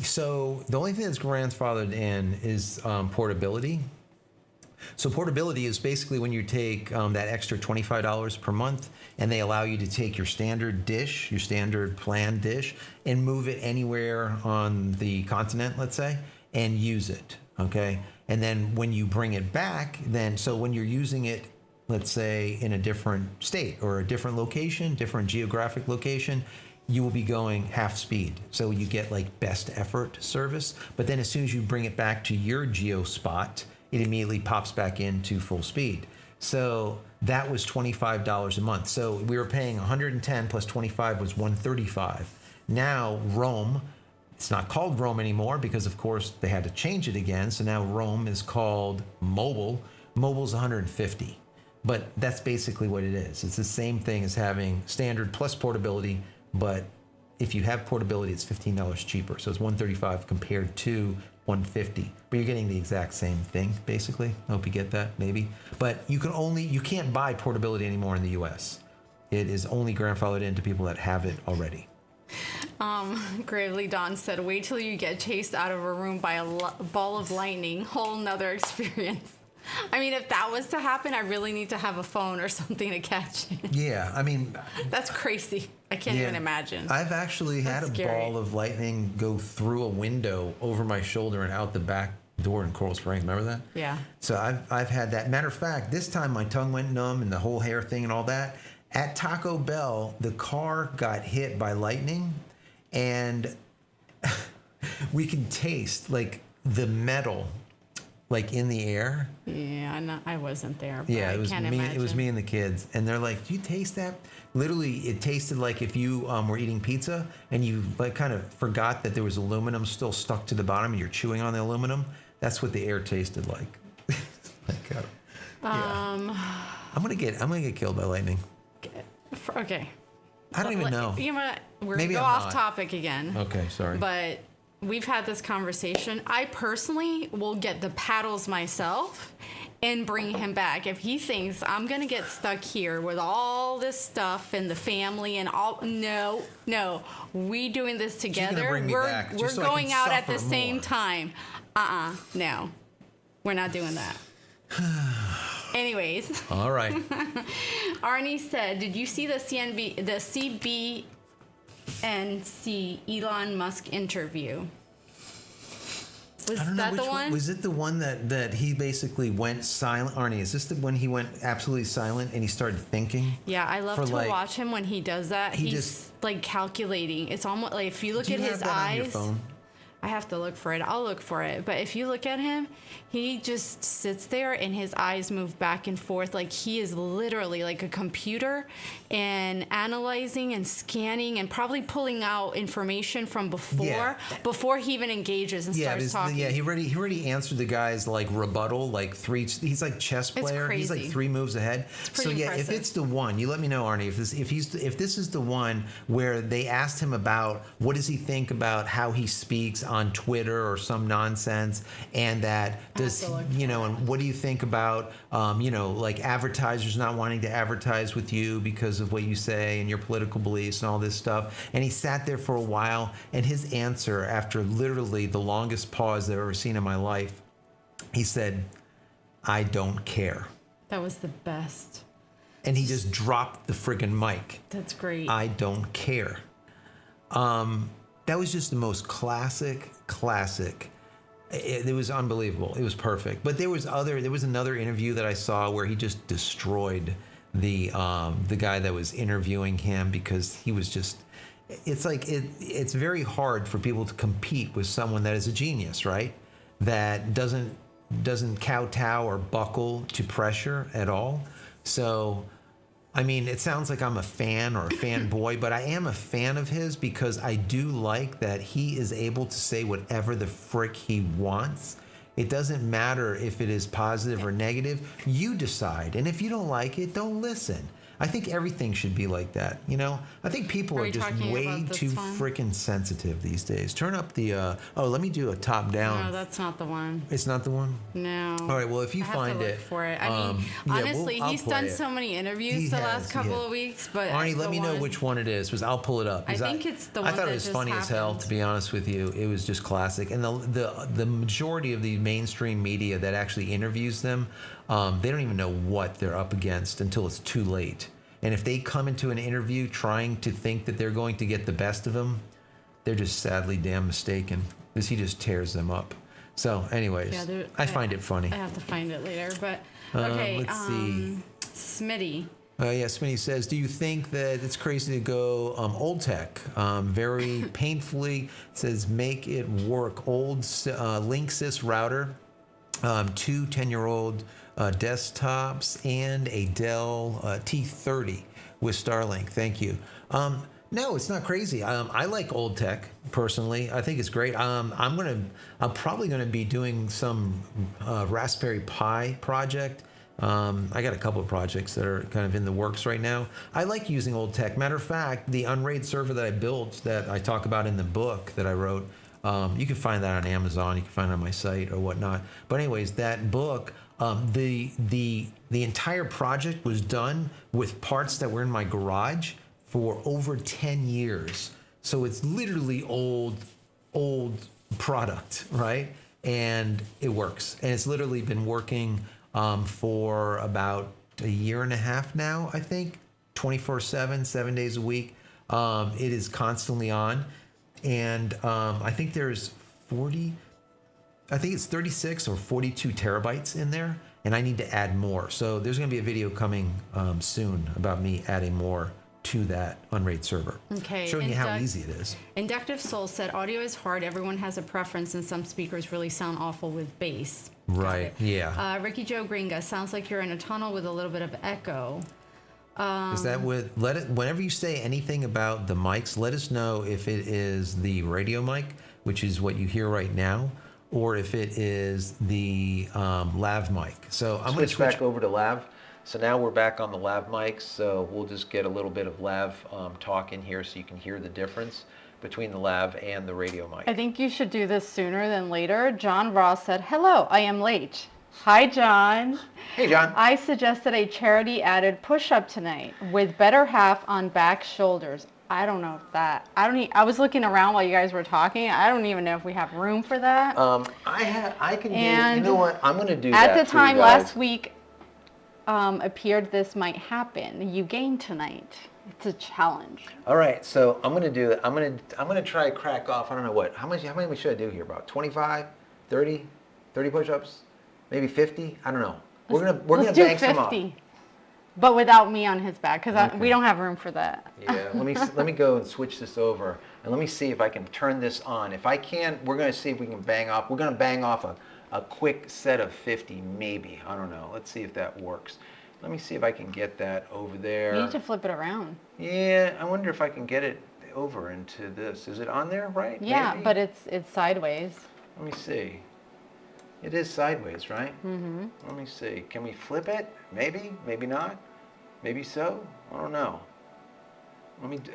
So the only thing that's grandfathered in is portability. So portability is basically when you take that extra $25 per month, and they allow you to take your standard dish, your standard plan dish, and move it anywhere on the continent, let's say, and use it, okay? And then when you bring it back, so when you're using it, let's say in a different state or a different location, different geographic location, you will be going half speed. So you get like best effort service. But then as soon as you bring it back to your geo spot, it immediately pops back into full speed. So that was $25 a month. So we were paying 110 plus 25 was 135. Now Roam, it's not called Roam anymore because of course they had to change it again. So now Roam is called Mobile. Mobile's 150. But that's basically what it is. It's the same thing as having standard plus portability. But if you have portability, it's $15 cheaper. So it's $135 compared to $150. But you're getting the exact same thing, basically. I hope you get that, maybe. But you can't buy portability anymore in the US. It is only grandfathered into people that have it already. Gravely Dawn said, wait till you get chased out of a room by a ball of lightning. Whole nother experience. I mean, if that was to happen, I really need to have a phone or something to catch it. Yeah, I mean, That's crazy. I can't even imagine. I've actually had That's a scary. ball of lightning go through a window over my shoulder and out the back door in Coral Springs. Remember that? Yeah. So I've had that. Matter of fact, this time my tongue went numb and the whole hair thing and all that. At Taco Bell, the car got hit by lightning, and we can taste like the metal, like in the air. Yeah, I wasn't there. But Yeah, I it was can't me. imagine. It was me and the kids, and they're like, "Do you taste that?" Literally, it tasted like if you were eating pizza and you like kind of forgot that there was aluminum still stuck to the bottom, and you're chewing on the aluminum. That's what the air tasted like. Like, I'm gonna get killed by lightning. Okay. I don't even know. You know what? We're Maybe going to go I'm off not. topic again. Okay, sorry. But we've had this conversation. I personally will get the paddles myself and bring him back. If he thinks I'm going to get stuck here with all this stuff and the family and all, no, we doing this gonna together. bring me back We're just so I going can out at the suffer same more. time. No. We're not doing that. Anyways, All right. Arnie said, did you see the CNBC Elon Musk interview? Was I don't know that which the one? Was it the one that he basically went silent? Arnie, is this the one he went absolutely silent and he started thinking? Yeah, I love for, to like- watch him when he does that. He He's just- like calculating. It's almost like if you look Do you at have his that on your eyes. phone? I have to look for it. I'll look for it. But if you look at him, he just sits there and his eyes move back and forth like he is literally like a computer and analyzing and scanning and probably pulling out information from before he even engages and starts talking. He already answered the guy's like rebuttal like three. He's like chess player. He's like crazy. 3 moves ahead. pretty if impressive. it's the one, you let me know, Arnie. If this is the one where they asked him about what does he think about how he speaks on Twitter or some nonsense, and that does to look and what do you think about like advertisers not wanting to advertise with you because of what you say and your political beliefs and all this stuff. And he sat there for a while, and his answer, after literally the longest pause I've ever seen in my life, he said, "I don't care." That was the best. And he just dropped the friggin' mic. That's great. I don't care. That was just the most classic. It was unbelievable. It was perfect. But there was another interview that I saw where he just destroyed the guy that was interviewing him, because he was just. It's like it's very hard for people to compete with someone that is a genius, right? That doesn't kowtow or buckle to pressure at all. So, I mean, it sounds like I'm a fan or a fanboy, but I am a fan of his because I do like that he is able to say whatever the frick he wants. It doesn't matter if it is positive or negative. You decide. And if you don't like it, don't listen. I think everything should be like that. I think people Are are you just talking way about this too one? freaking sensitive these days. Turn up the, let me do a top down. No, that's not the one. It's not the one? No. All right, well, if you I have find to look it. for it. I mean, honestly, I'll he's play done it. so many interviews He the has, last he couple has. of weeks, but Arnie, let the me know one- which one it is, because I'll pull it up. I 'Cause think it's the I one thought that it was just funny as hell, happened. to be honest with you. It was just classic. And the majority of the mainstream media that actually interviews them, they don't even know what they're up against until it's too late. And if they come into an interview trying to think that they're going to get the best of him, they're just sadly damn mistaken, because he just tears them up. So, anyways, Yeah, I find it funny. I have to find it later, but okay. Let's see. Smitty. Yeah, Smitty says, do you think that it's crazy to go old tech? Very painfully, says, make it work. Old Linksys router, 2 10-year-old desktops, and a Dell T30 with Starlink. Thank you. No, it's not crazy. I like old tech personally. I think it's great. I'm probably gonna be doing some Raspberry Pi project. I got a couple of projects that are kind of in the works right now. I like using old tech. Matter of fact, the Unraid server that I built, that I talk about in the book that I wrote, you can find that on Amazon. You can find it on my site or whatnot. But anyways, that book, the entire project was done with parts that were in my garage for over 10 years. So it's literally old product, right? And it works. And it's literally been working for about a year and a half now, I think, 24/7, 7 days a week. It is constantly on. And I think there's 36 or 42 terabytes in there, and I need to add more. So there's going to be a video coming soon about me adding more to that Unraid server. Okay. Showing you how easy it is. Inductive Soul said, audio is hard. Everyone has a preference, and some speakers really sound awful with bass. Right. Yeah. Ricky Joe Gringa, sounds like you're in a tunnel with a little bit of echo. Is that whenever you say anything about the mics, let us know if it is the radio mic, which is what you hear right now, or if it is the lav mic. So I'm going to switch back over to lav. So now we're back on the lav mics, so we'll just get a little bit of lav talk in here so you can hear the difference between the lav and the radio mic. I think you should do this sooner than later. John Ross said, hello, I am late. Hi, John. Hey, John. I suggested a charity added push-up tonight with better half on back shoulders. I don't know if that, I was looking around while you guys were talking. I don't even know if we have room for that. I can do, And you know what, I'm going to do that at the for you time guys. last week appeared this might happen. You gained tonight. It's a challenge. All right, so I'm going to do it. I'm going to try to crack off, I don't know what, how many should I do here? About 25, 30 push-ups? Maybe 50? I don't know. We're going to bang some off. 50. But without me on his back, because we don't have room for that. Yeah, let me go and switch this over, and let me see if I can turn this on. If I can, we're going to see if we can bang off. We're going to bang off a quick set of 50, maybe. I don't know. Let's see if that works. Let me see if I can get that over there. You need to flip it around. Yeah, I wonder if I can get it over into this. Is it on there, right? Yeah, Maybe? but it's sideways. Let me see. It is sideways, right? Mm-hmm. Let me see. Can we flip it? Maybe, maybe not. Maybe so. I don't know.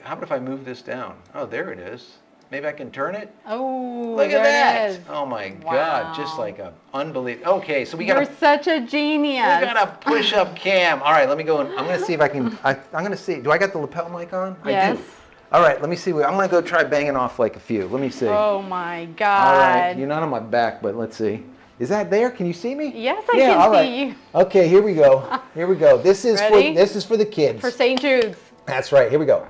How about if I move this down? Oh, there it is. Maybe I can turn it. Oh, Look at there that! it is. Oh my Wow. God! Just like a unbelievable. Okay, so we got You're such a genius. we got a push-up cam. All right, let me go. I'm going to see if I can. I'm going to see. Do I got the lapel mic on? Yes. I do. All right, let me see. I'm going to go try banging off like a few. Let me see. Oh my God. All right, you're not on my back, but let's see. Is that there? Can you see me? Yes, I can all right. see you. Okay, here we go. Here we go. This is Ready? for the kids. For St. Jude's. That's right. Here we go.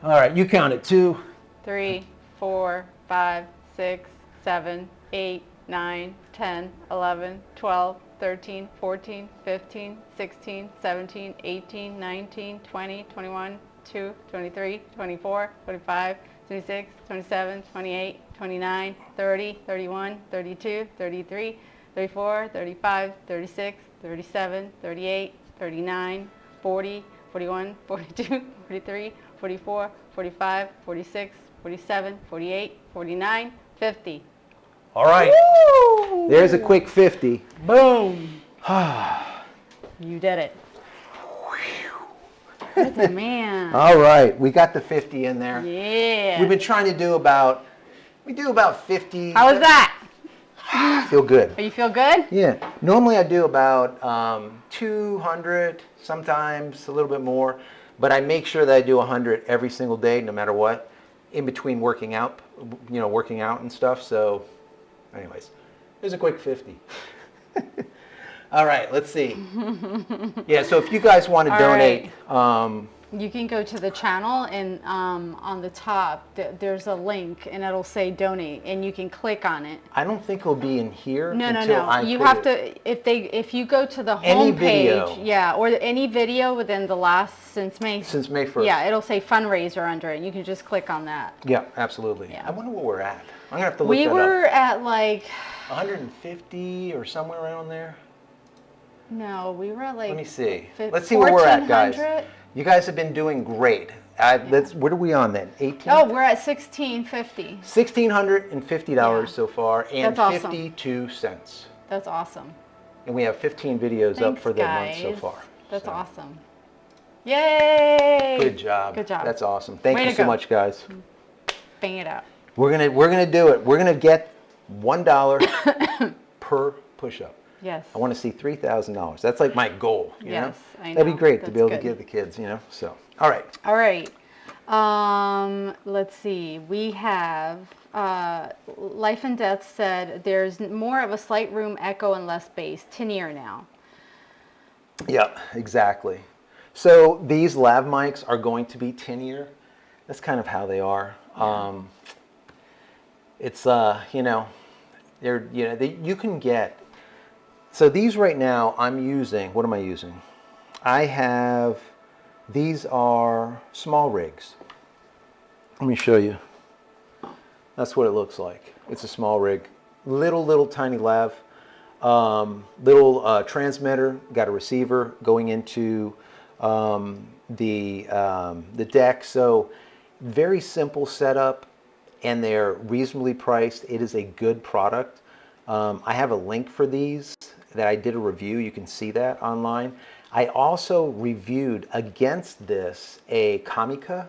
All right, you count it. 2, 3, 4, 5, 6, 7, 8, 9, 10, 11, 12, 13, 14, 15, 16, 17, 18, 19, 20, 21, 22, 23, 24, 25, 26, 27, 28, 29, 30, 31, 32, 33, 34, 35, 36, 37, 38, 39, 40, 41, 42, 43, 44, 45, 46, 47, 48, 49, 50. All right. Woo! There's a quick 50. Boom. You did it. Good man. All right, we got the 50 in there. Yeah. We've been trying to do about 50. How was that? Feel good. You feel good? Yeah. Normally I do about 200, sometimes a little bit more, but I make sure that I do 100 every single day, no matter what, in between working out and stuff. So, anyways, there's a quick 50. All right, let's see. Yeah, so if you guys want to donate, You can go to the channel and on the top there's a link and it'll say donate and you can click on it. I don't think it'll be in here. No. You put have it. to if you go to the Any home video. page, yeah, or any video within the last since May 1st. Yeah, it'll say fundraiser under it. You can just click on that. Yeah, absolutely. Yeah. I wonder what we're at. I'm gonna have to look We that were up. at like 150 or somewhere around there. no, we were at like Let me see. Let's see where we're at, guys. 1400. You guys have been doing great. What are we on then? 18? Oh, we're at $1,650. $1,650 so far, and That's awesome. 52 cents. That's awesome. And we have 15 videos up Thanks, for the month so guys. far. That's So, awesome. Yay! Good job. Good job. That's awesome. Thank Way you to so go. much, guys. Bang it out. We're gonna do it. We're gonna get $1 per push-up. Yes. I want to see $3,000. That's like my goal. You Yes, know? I That'd be know. great to That's be able good. to give the kids. So all right. All right. Let's see. We have Life and Death said there's more of a slight room echo and less bass. Tinier now. Yeah, exactly. So these lav mics are going to be tin-ear. That's kind of how they are. It's you know, you can get. So these right now I'm using. What am I using? I have. These are small rigs. Let me show you. That's what it looks like. It's a small rig, little tiny lav. Little transmitter, got a receiver going into the deck. So very simple setup, and they're reasonably priced. It is a good product. I have a link for these that I did a review. You can see that online. I also reviewed against this a Kamika,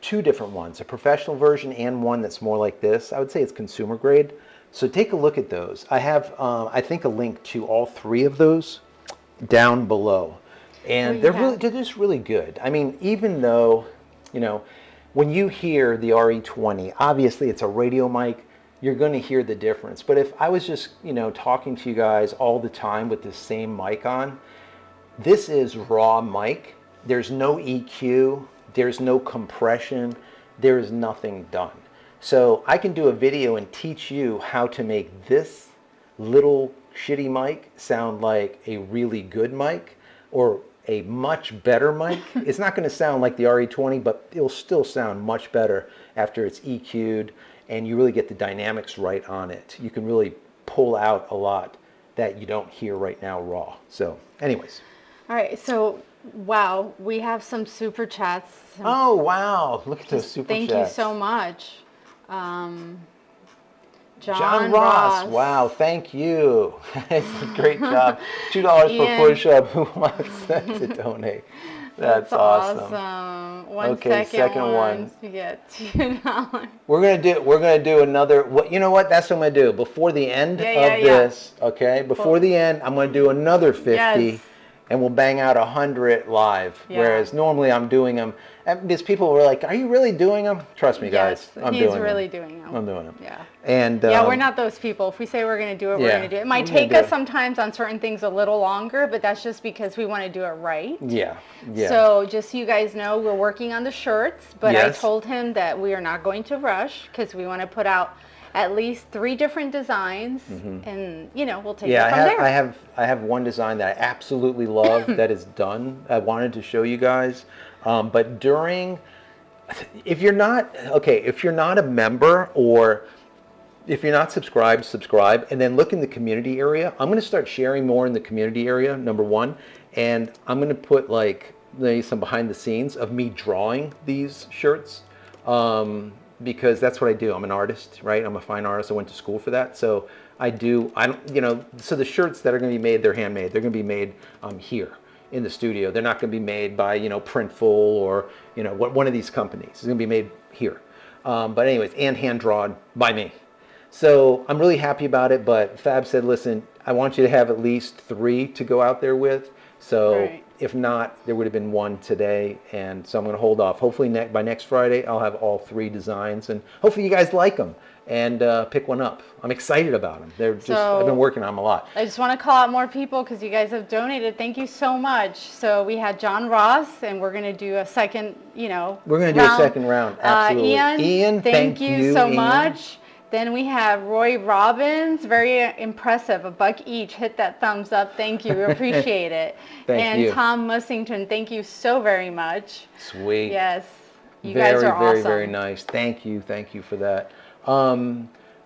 two different ones, a professional version and one that's more like this. I would say it's consumer grade. So take a look at those. I have, I think, a link to all three of those down below. And they're just really good. I mean, even though, you know, when you hear the RE20, obviously it's a radio mic, you're going to hear the difference. But if I was just, you know, talking to you guys all the time with the same mic on, this is raw mic. There's no EQ, there's no compression, there is nothing done. So I can do a video and teach you how to make this little shitty mic sound like a really good mic or a much better mic. It's not going to sound like the RE20, but it'll still sound much better after it's EQ'd and you really get the dynamics right on it. You can really pull out a lot that you don't hear right now raw. So anyways. All right, so wow, we have some super chats. Oh wow, look at those super chats. Thank you so much. John Ross, wow, thank you. It's a great job. $2 per push-up. Who wants to donate? That's awesome. Okay, second one. You get $2. We're gonna do another. You know what? That's what I'm gonna do before the end of this. Okay, before the end, I'm gonna do another 50. Yes. And we'll bang out 100 live. Yeah. Whereas normally I'm doing them. And these people were like, "Are you really doing them?" Trust me, guys. I'm doing them. He's really doing them. I'm doing them. Yeah. And we're not those people. If we say we're going to do it, we're going to do it. It might take us sometimes on certain things a little longer, but that's just because we want to do it right. Yeah. Yeah. So just so you guys know, we're working on the shirts, but I told him that we are not going to rush because we want to put out at least 3 different designs, and we'll take it from there. I have one design that I absolutely love that is done. I wanted to show you guys, but if you're not a member or if you're not subscribed, subscribe, and then look in the community area. I'm going to start sharing more in the community area, number one, and I'm going to put some behind the scenes of me drawing these shirts. Because that's what I do. I'm an artist, right? I'm a fine artist. I went to school for that. So so the shirts that are going to be made, they're handmade. They're going to be made here in the studio. They're not going to be made by, Printful or, one of these companies. It's going to be made here. But anyways, and hand drawn by me. So I'm really happy about it. But Fab said, listen, I want you to have at least 3 to go out there with. So if not, there would have been 1 today, and so I'm going to hold off. Hopefully by next Friday, I'll have all 3 designs, and hopefully you guys like them and pick one up. I'm excited about them. I've been working on them a lot. I just want to call out more people because you guys have donated. Thank you so much. So we had John Ross, and we're going to do a second, We're going to do a second round, absolutely. Ian, thank you so much. Then we have Roy Robbins, very impressive, $1 each. Hit that thumbs up. Thank you. We appreciate it. Thank you. Tom Mussington, thank you so very much. Sweet. Yes. You guys are awesome. Very, very nice. Thank you. Thank you for that.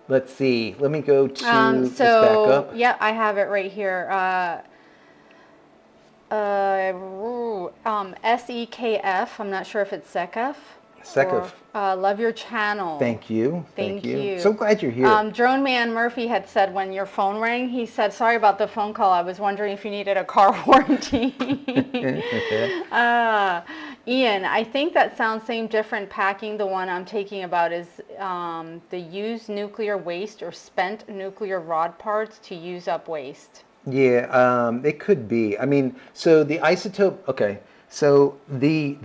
Let's see. Let me go to let's back up. Yeah, I have it right here. SEKF. I'm not sure if it's SEKF. Sekif. Love your channel. Thank you. Thank you. So glad you're here. Drone Man Murphy had said when your phone rang, he said, sorry about the phone call. I was wondering if you needed a car warranty. Ian, I think that sounds same different packing. The one I'm taking about is the used nuclear waste or spent nuclear rod parts to use up waste. Yeah, it could be. I mean, so the isotope, okay. So the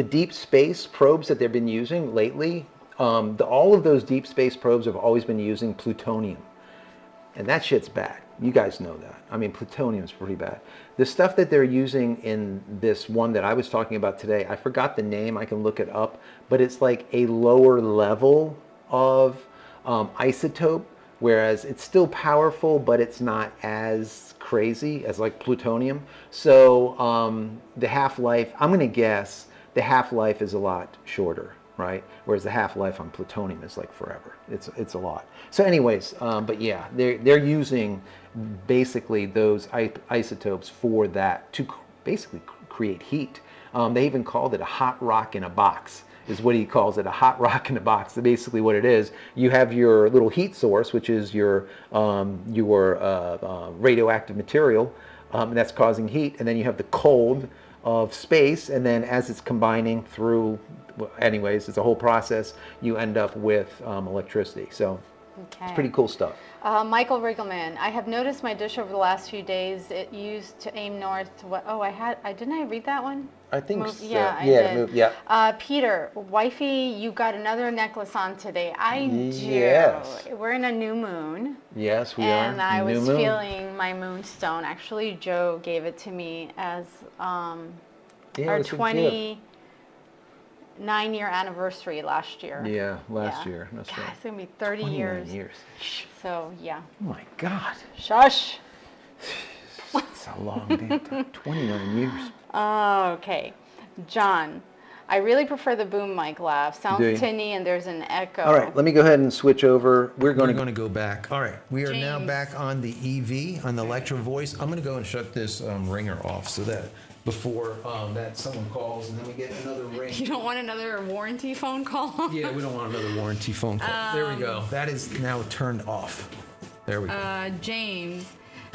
deep space probes that they've been using lately, all of those deep space probes have always been using plutonium. And that shit's bad. You guys know that. I mean, plutonium is pretty bad. The stuff that they're using in this one that I was talking about today, I forgot the name. I can look it up, but it's like a lower level of isotope, whereas it's still powerful, but it's not as crazy as like plutonium. So the half-life, I'm going to guess the half-life is a lot shorter, right? Whereas the half-life on plutonium is like forever. It's a lot. So anyways, but yeah, they're using basically those isotopes for that to basically create heat. They even called it a hot rock in a box, is what he calls it, a hot rock in a box. So basically what it is, you have your little heat source, which is your radioactive material that's causing heat, and then you have the cold of space, and then as it's combining through, anyways, it's a whole process, you end up with electricity. So it's pretty cool stuff. Michael Riggleman, I have noticed my dish over the last few days, it used to aim north. Didn't I read that one? I think so. Yeah, I did. Yeah. Peter, wifey, you got another necklace on today. I do. Yes. We're in a new moon. Yes, we are. And I New was moon. feeling my moonstone. Actually, Joe gave it to me as our it's a gift. 29-year anniversary last year. Yeah, last year. That's God, right. it's going to be 30 29 years. So, yeah. Oh my God. Shush. It's a long damn time. 29 years. Okay. John, I really prefer the boom mic laugh. Do you? Sounds tinny and there's an echo. All right, let me go ahead and switch over. We're We're going going to go back. All right, we are now James. back on the EV, on the Electro Voice. I'm going to go and shut this ringer off so that before that someone calls and then we get another ring. You don't want another warranty phone call? Yeah, we don't want another warranty phone call. There we go. That is now turned off. There we go. James,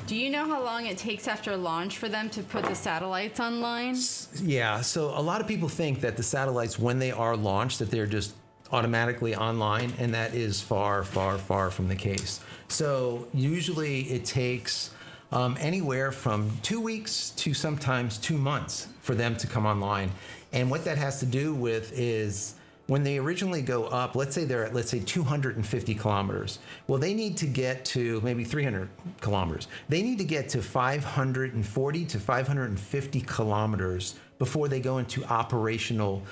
do you know how long it takes after launch for them to put the satellites online? Yeah, so a lot of people think that the satellites, when they are launched, that they're just automatically online, and that is far, far, far from the case. So usually it takes anywhere from 2 weeks to sometimes 2 months for them to come online. And what that has to do with is when they originally go up, let's say they're at, 250 kilometers. Well, they need to get to maybe 300 kilometers. They need to get to 540 to 550 kilometers before they go into operational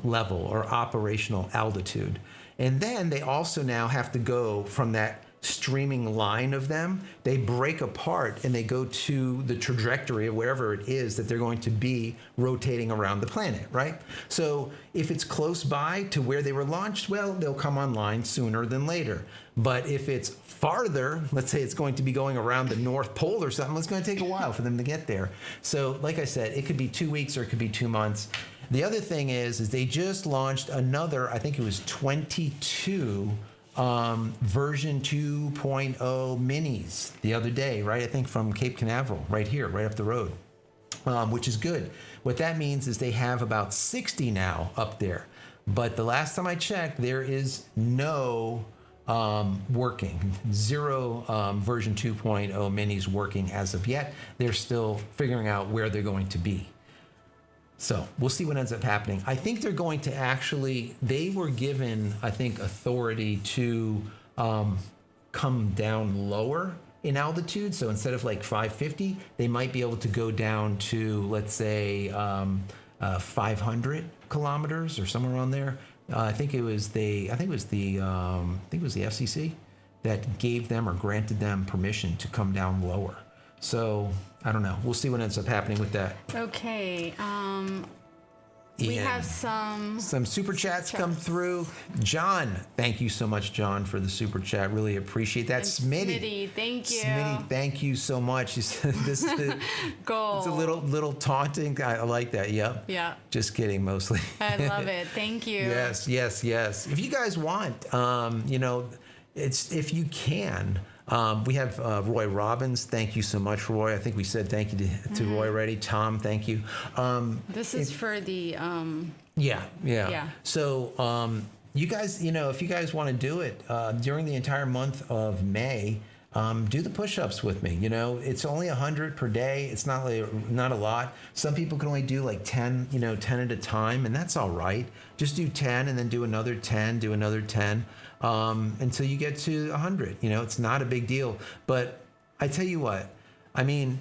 level or operational altitude. And then they also now have to go from that streaming line of them, they break apart and they go to the trajectory of wherever it is that they're going to be rotating around the planet, right? So if it's close by to where they were launched, well, they'll come online sooner than later. But if it's farther, let's say it's going to be going around the North Pole or something, it's going to take a while for them to get there. So like I said, it could be 2 weeks or it could be 2 months. The other thing is they just launched another, I think it was 22 version 2.0 minis the other day, right? I think from Cape Canaveral, right here, right up the road, which is good. What that means is they have about 60 now up there. But the last time I checked, there is no working, zero version 2.0 minis working as of yet. They're still figuring out where they're going to be. So we'll see what ends up happening. I think they're going to actually, they were given, I think, authority to come down lower in altitude. So instead of like 550, they might be able to go down to, let's say, 500 kilometers or somewhere around there. I think it was the FCC that gave them or granted them permission to come down lower. So I don't know. We'll see what ends up happening with that. Okay. We have some super chats come through. John, thank you so much, John, for the super chat. Really appreciate that. Smitty, thank you. Smitty, thank you so much. This is Goal. It's a little taunting. I like that. Yep. Yeah. Just kidding, mostly. I love it. Thank you. Yes. If you guys want, it's if you can. We have Roy Robbins. Thank you so much, Roy. I think we said thank you to Roy already. Tom, thank you. This is for the Yeah. So you guys, if you guys want to do it during the entire month of May, do the push-ups with me. It's only 100 per day. It's not a lot. Some people can only do like 10, 10 at a time, and that's all right. Just do 10 and then do another 10, do another 10. Until you get to 100. It's not a big deal. But I tell you what, I mean,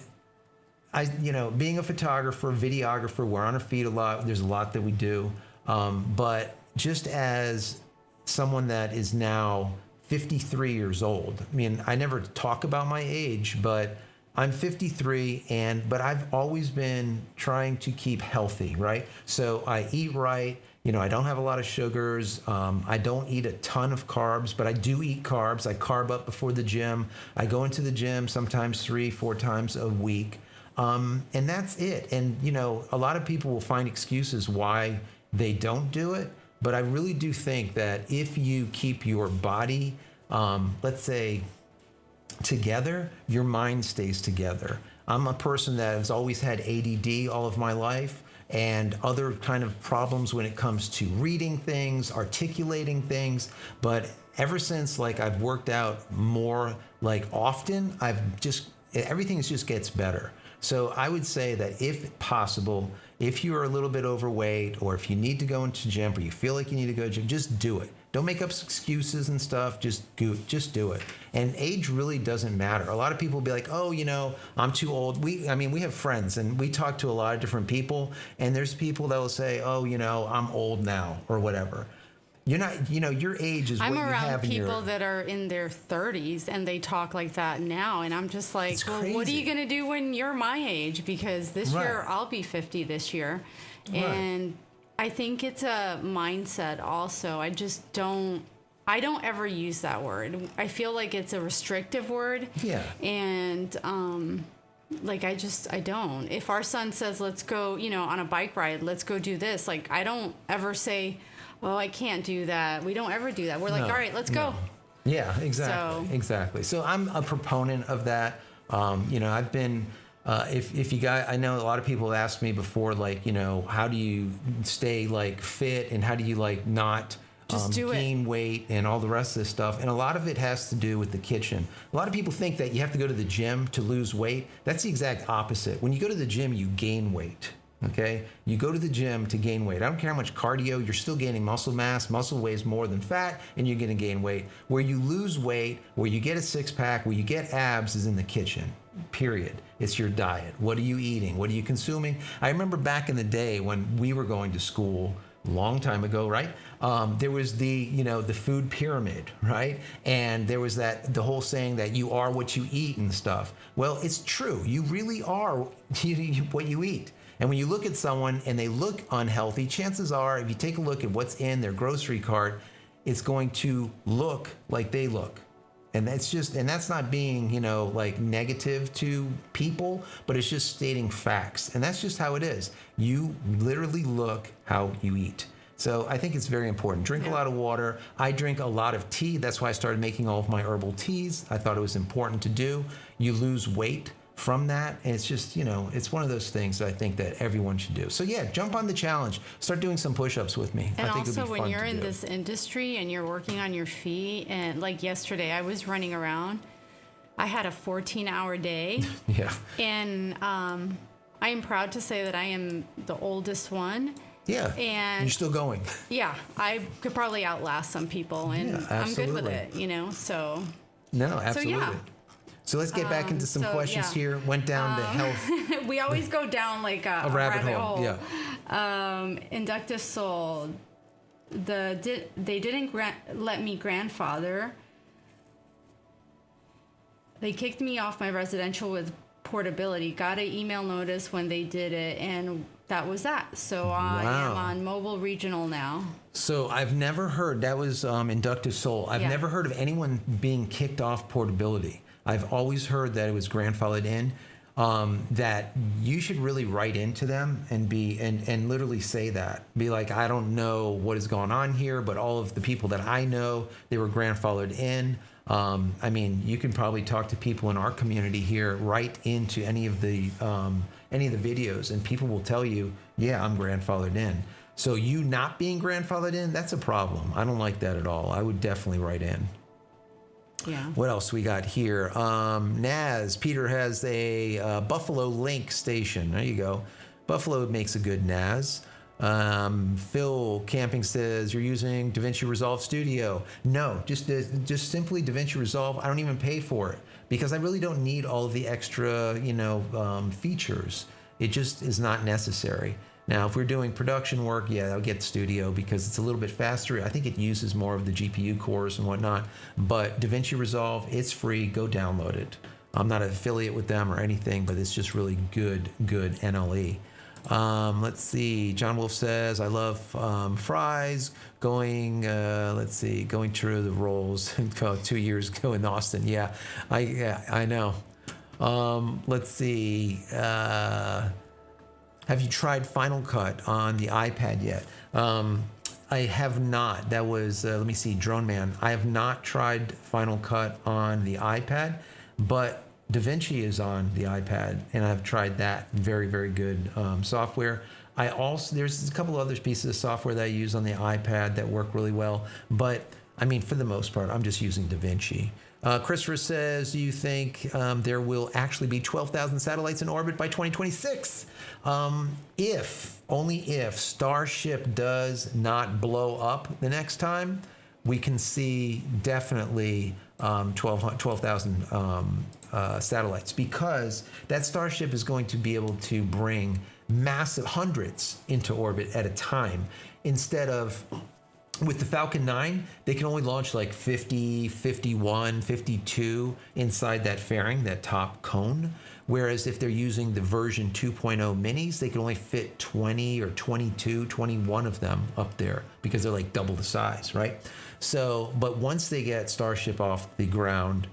being a photographer, videographer, we're on our feet a lot. There's a lot that we do. But just as someone that is now 53 years old, I mean, I never talk about my age, but I'm 53, but I've always been trying to keep healthy, right? So I eat right. I don't have a lot of sugars. I don't eat a ton of carbs, but I do eat carbs. I carb up before the gym. I go into the gym sometimes 3-4 times a week. And that's it. And, a lot of people will find excuses why they don't do it. But I really do think that if you keep your body, let's say, together, your mind stays together. I'm a person that has always had ADD all of my life and other kind of problems when it comes to reading things, articulating things. But ever since I've worked out more often, everything just gets better. So I would say that if possible, if you are a little bit overweight or if you need to go into gym or you feel like you need to go to gym, just do it. Don't make up excuses and stuff. Just do it. And age really doesn't matter. A lot of people will be like, oh, I'm too old. We have friends and we talk to a lot of different people. And there's people that will say, oh, I'm old now or whatever. You're not, your age is what you have in your... I'm around people that are in their 30s and they talk like that now. And I'm just like, well, what are you going to do when you're my age? Because this year, I'll be 50 this year. And I think it's a mindset also. I don't ever use that word. I feel like it's a restrictive word. Yeah. And, I don't. If our son says, let's go, on a bike ride, let's go do this. I don't ever say, oh, I can't do that. We don't ever do that. We're all right, let's go. Yeah, exactly. So I'm a proponent of that. I've been, if you guys, I know a lot of people have asked me before, how do you stay fit and how do you not gain weight and all the rest of this stuff. And a lot of it has to do with the kitchen. A lot of people think that you have to go to the gym to lose weight. That's the exact opposite. When you go to the gym, you gain weight. Okay, you go to the gym to gain weight. I don't care how much cardio, you're still gaining muscle mass. Muscle weighs more than fat, and you're going to gain weight. Where you lose weight, where you get a six-pack, where you get abs is in the kitchen, period. It's your diet. What are you eating? What are you consuming? I remember back in the day when we were going to school, a long time ago, right? There was the food pyramid, right? And there was the whole saying that you are what you eat and stuff. Well, it's true. You really are what you eat. And when you look at someone and they look unhealthy, chances are, if you take a look at what's in their grocery cart, it's going to look like they look. And that's not being, negative to people, but it's just stating facts. And that's just how it is. You literally look how you eat. So I think it's very important. Drink a lot of water. I drink a lot of tea. That's why I started making all of my herbal teas. I thought it was important to do. You lose weight from that, and it's just, it's one of those things that I think that everyone should do. So yeah, jump on the challenge. Start doing some push-ups with me. And I think also it'll be fun when you're to in do. this industry and you're working on your feet, and yesterday I was running around. I had a 14-hour day. Yeah. And I am proud to say that I am the oldest one. Yeah. And you're still going. Yeah, I could probably outlast some people, and I'm good with it, so. No, absolutely. So, yeah. So let's get back into some questions here. Went down to health. We always go down a rabbit hole. Yeah. Inductive soul. They didn't let me grandfather. They kicked me off my residential with portability. Got an email notice when they did it, and that was that. So I am on mobile regional now. So I've never heard, that was inductive soul. I've never heard of anyone being kicked off portability. I've always heard that it was grandfathered in, that you should really write into them and and literally say that. Be like, I don't know what is going on here, but all of the people that I know, they were grandfathered in. You can probably talk to people in our community here, write into any of the videos, and people will tell you, yeah, I'm grandfathered in. So you not being grandfathered in, that's a problem. I don't like that at all. I would definitely write in. Yeah. What else we got here? Naz, Peter has a Buffalo Link station. There you go. Buffalo makes a good Naz. Phil Camping says you're using DaVinci Resolve Studio. No, just simply DaVinci Resolve. I don't even pay for it because I really don't need all of the extra, features. It just is not necessary. Now, if we're doing production work, yeah, I'll get Studio because it's a little bit faster. I think it uses more of the GPU cores and whatnot. But DaVinci Resolve, it's free. Go download it. I'm not an affiliate with them or anything, but it's just really good NLE. Let's see. John Wolf says, I love fries. Going through the rolls 2 years ago in Austin. Yeah, I know. Let's see. Have you tried Final Cut on the iPad yet? I have not. That was, let me see, Drone Man. I have not tried Final Cut on the iPad, but DaVinci is on the iPad, and I've tried that. Very, very good software. There's a couple other pieces of software that I use on the iPad that work really well, but I mean, for the most part, I'm just using DaVinci. Christopher says, do you think there will actually be 12,000 satellites in orbit by 2026? Only if Starship does not blow up the next time, we can see definitely 12,000 satellites, because that Starship is going to be able to bring massive hundreds into orbit at a time, instead of with the Falcon 9, they can only launch like 50, 51, 52 inside that fairing, that top cone. Whereas if they're using the version 2.0 minis, they can only fit 20 or 22, 21 of them up there because they're like double the size, right? So, but once they get Starship off the ground,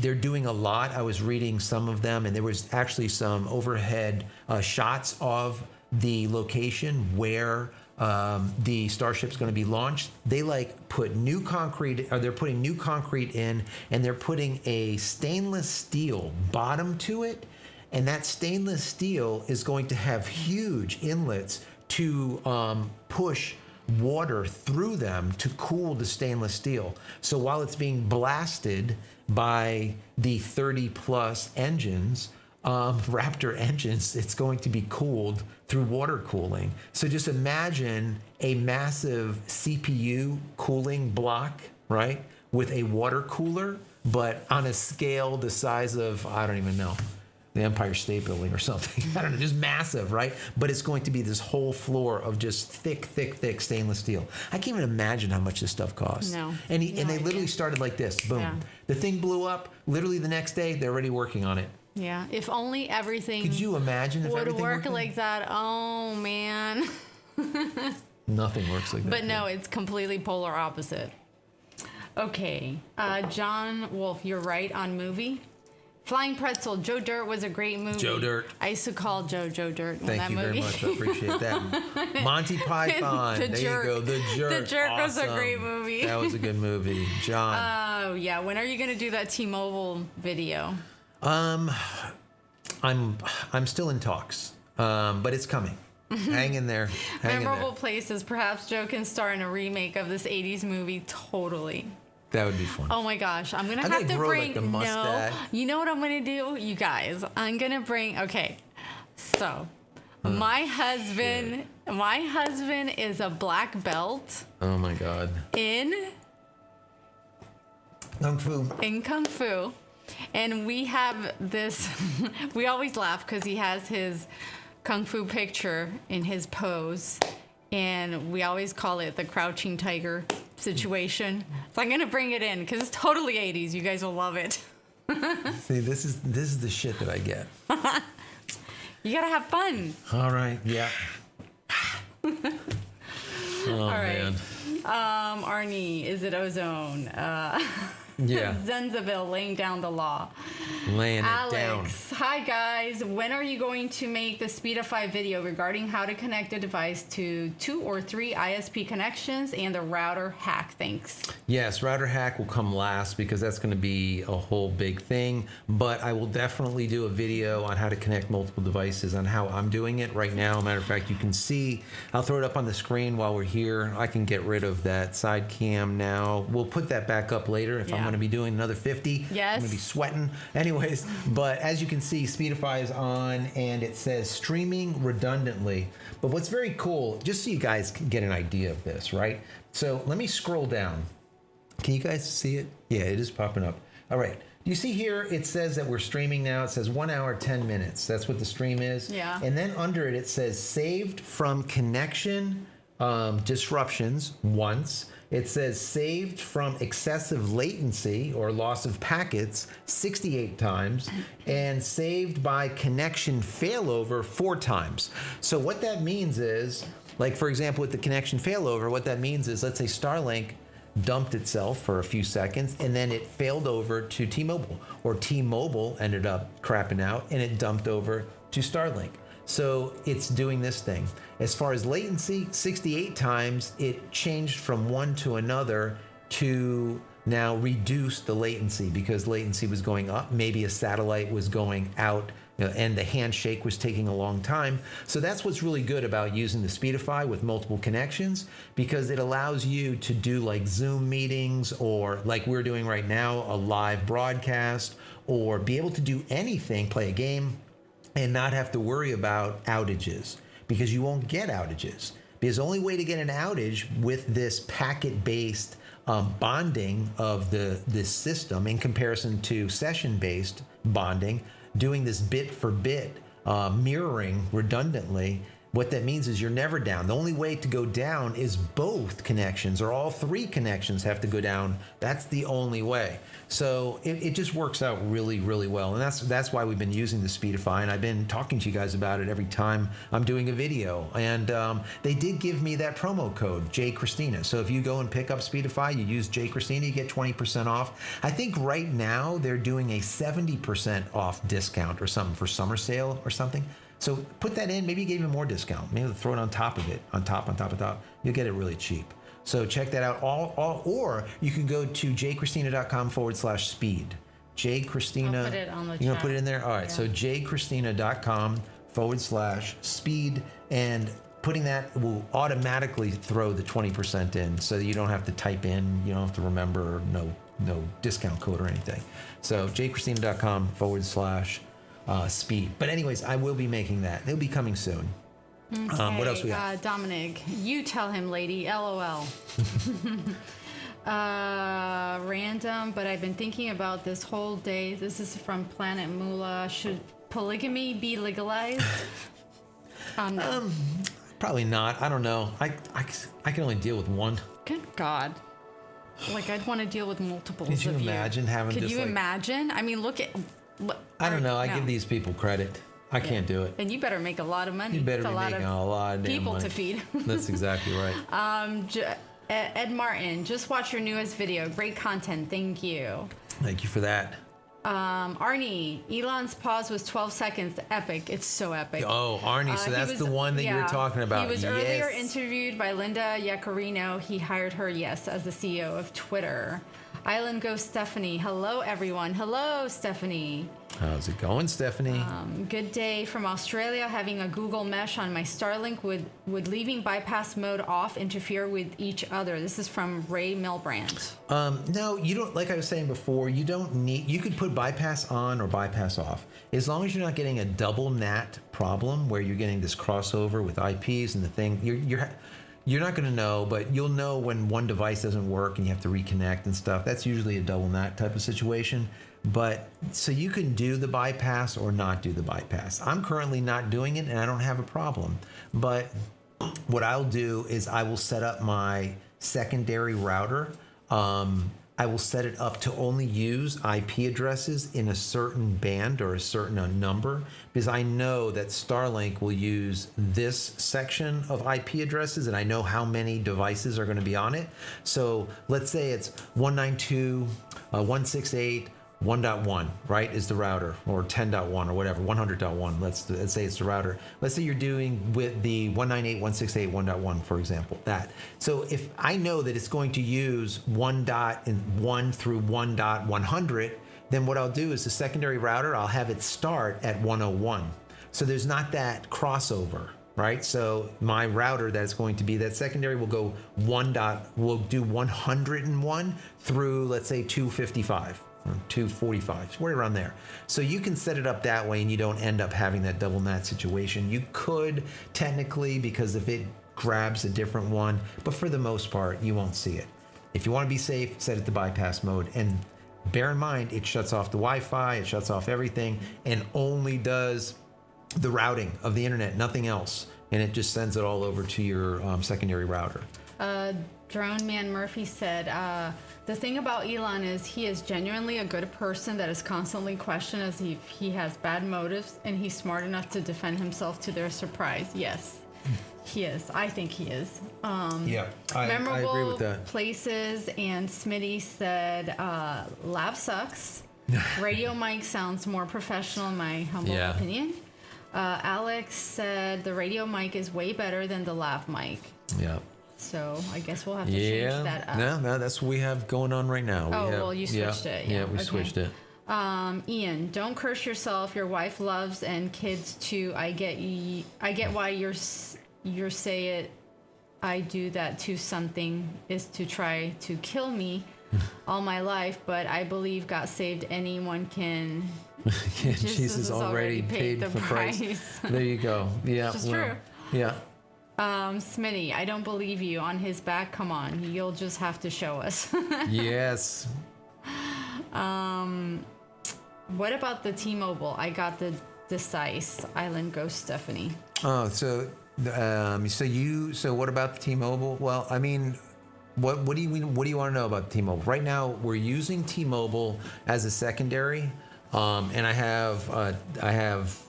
they're doing a lot. I was reading some of them, and there was actually some overhead shots of the location where the Starship's going to be launched. They put new concrete, or they're putting new concrete in, and they're putting a stainless steel bottom to it, and that stainless steel is going to have huge inlets to push water through them to cool the stainless steel. So while it's being blasted by the 30 plus engines, Raptor engines, it's going to be cooled through water cooling. So just imagine a massive CPU cooling block, right, with a water cooler, but on a scale the size of, I don't even know, the Empire State Building or something. I don't know, just massive, right? But it's going to be this whole floor of just thick stainless steel. I can't even imagine how much this stuff costs. No. And they literally started like this, boom. Yeah. The thing blew up, literally the next day, they're already working on it. Yeah, if only everything Could you imagine if would everything work worked like that. Oh, man. Nothing works like that. But no, it's completely polar opposite. Okay, John Wolf, you're right on movie. Flying Pretzel, Joe Dirt was a great movie. Joe Dirt. I used to call Joe Dirt in Thank that you movie. very much. I appreciate that. Monty Python. The there Jerk. you go. The Jerk. The Jerk was a Awesome. great movie. That was a good movie. John. Oh, yeah. When are you going to do that T-Mobile video? I'm still in talks, but it's coming. Hang in there. Hang in Memorable there. places. Perhaps Joe can star in a remake of this 80s movie. Totally. That would be fun. Oh my gosh, I'm gonna I'm have gonna to grow, bring. like, the mustache. No, you know what I'm gonna do, you guys. I'm gonna bring. Okay, so my husband is a black belt Oh my God. in Kung Fu. Kung Fu, and we have this. We always laugh because he has his Kung Fu picture in his pose, and we always call it the crouching tiger situation. So I'm gonna bring it in because it's totally 80s. You guys will love it. See, this is the shit that I get. You gotta have fun. All right. Yeah. Oh, All right. man. Arnie, is it ozone? Yeah. Zenzaville laying down the law. Laying it down. Alex, hi guys. When are you going to make the Speedify video regarding how to connect a device to 2 or 3 ISP connections and the router hack? Thanks. Yes, router hack will come last because that's going to be a whole big thing. But I will definitely do a video on how to connect multiple devices on how I'm doing it right now. Matter of fact, you can see, I'll throw it up on the screen while we're here. I can get rid of that side cam now. We'll put that back up later if I'm going to be doing another 50. Yes. I'm going to be sweating. Anyways, but as you can see, Speedify is on, and it says streaming redundantly. But what's very cool, just so you guys can get an idea of this, right? So let me scroll down. Can you guys see it? Yeah, it is popping up. All right. You see here, it says that we're streaming now. It says 1 hour, 10 minutes. That's what the stream is. Yeah. And then under it, it says saved from connection disruptions once. It says saved from excessive latency or loss of packets 68 times, and saved by connection failover 4 times. So what that means is, like for example, with the connection failover, what that means is, let's say Starlink dumped itself for a few seconds and then it failed over to T-Mobile, or T-Mobile ended up crapping out and it dumped over to Starlink. So it's doing this thing. As far as latency, 68 times it changed from one to another to now reduce the latency, because latency was going up. Maybe a satellite was going out, and the handshake was taking a long time. So that's what's really good about using the Speedify with multiple connections, because it allows you to do like Zoom meetings, or like we're doing right now, a live broadcast, or be able to do anything, play a game, and not have to worry about outages, because you won't get outages. Because the only way to get an outage with this packet-based bonding of this system, in comparison to session-based bonding, doing this bit for bit mirroring redundantly, what that means is you're never down. The only way to go down is both connections, or all 3 connections have to go down. That's the only way. So it just works out really, really well. And that's why we've been using the Speedify, and I've been talking to you guys about it every time I'm doing a video. And they did give me that promo code, JCristina. So if you go and pick up Speedify, you use JCristina, you get 20% off. I think right now they're doing a 70% off discount or something for summer sale or something. So put that in, maybe you get even more discount. Maybe throw it on top of it, on top. You'll get it really cheap. So check that out. Or you can go to jcristina.com/speed. JCristina. I'll put it on the You gonna chat. put it in there? All right. Yeah. So jcristina.com/speed, and putting that will automatically throw the 20% in, so that you don't have to type in, you don't have to remember no discount code or anything. So jcristina.com/speed. But anyways, I will be making that. It'll be coming soon. What else we got? Dominic, you tell him, lady. LOL. Random, but I've been thinking about this whole day. This is from Planet Moolah. Should polygamy be legalized? No. Probably not. I don't know. I can only deal with one. Good God. Like, I'd want to deal with multiples Could you of imagine having Could just you like- imagine? I mean, I don't know. I no. give these people credit. I can't do it. And you better make a lot of money. You better It's be making a lot of damn people money. to feed. That's exactly right. Ed Martin, just watch your newest video. Great content. Thank you. Thank you for that. Arnie, Elon's pause was 12 seconds. Epic. It's so epic. Oh, Arnie. So He that's was- the one that you were talking about. He was earlier Yes. interviewed by Linda Yaccarino. He hired her, yes, as the CEO of Twitter. Island Ghost Stephanie. Hello, everyone. Hello, Stephanie. How's it going, Stephanie? Good day from Australia. Having a Google Mesh on my Starlink. Would leaving bypass mode off interfere with each other? This is from Ray Milbrand. No, you don't. Like I was saying before, you don't need. You could put bypass on or bypass off, as long as you're not getting a double NAT problem where you're getting this crossover with IPs and the thing. You're not going to know, but you'll know when one device doesn't work and you have to reconnect and stuff. That's usually a double NAT type of situation. But so you can do the bypass or not do the bypass. I'm currently not doing it and I don't have a problem. But what I'll do is I will set up my secondary router. I will set it up to only use IP addresses in a certain band or a certain number, because I know that Starlink will use this section of IP addresses and I know how many devices are going to be on it. So let's say it's 192.168. 1.1, right, is the router, or 10.1 or whatever, 100.1. Let's say it's the router. Let's say you're doing with the 198.168.1.1, for example, that. So if I know that it's going to use 1.1 through 1.100, then what I'll do is the secondary router, I'll have it start at 101. So there's not that crossover. right? So my router that's going to be that secondary will go will do 101 through, let's say, 255 or 245, right around there. So you can set it up that way and you don't end up having that double NAT situation. You could technically, because if it grabs a different one, but for the most part, you won't see it. If you want to be safe, set it to bypass mode, and bear in mind, it shuts off the Wi-Fi, it shuts off everything, and only does the routing of the internet, nothing else. And it just sends it all over to your secondary router. Drone Man Murphy said, the thing about Elon is he is genuinely a good person that is constantly questioned as if he has bad motives, and he's smart enough to defend himself to their surprise. Yes, he is. I think he is. Yeah, I agree with that. Places, and Smitty said, lab sucks. Radio mic sounds more professional in my humble opinion. Alex said the radio mic is way better than the lav mic. Yeah. So I guess we'll have to change that up. No, that's what we have going on right now. Well, you switched it. Yeah, we switched it. Ian, don't curse yourself. Your wife loves and kids too. I get why you're say it. I do that too. Something is to try to kill me all my life, but I believe God saved anyone can. Jesus already paid the price. There you go. Yeah, which is true. Yeah. Smitty, I don't believe you. On his back, come on. You'll just have to show us. Yes. What about the T-Mobile? I got the Decisive Island Ghost Stephanie. Oh, so what about the T-Mobile? Well, I mean, what do you want to know about T-Mobile? Right now, we're using T-Mobile as a secondary. And I have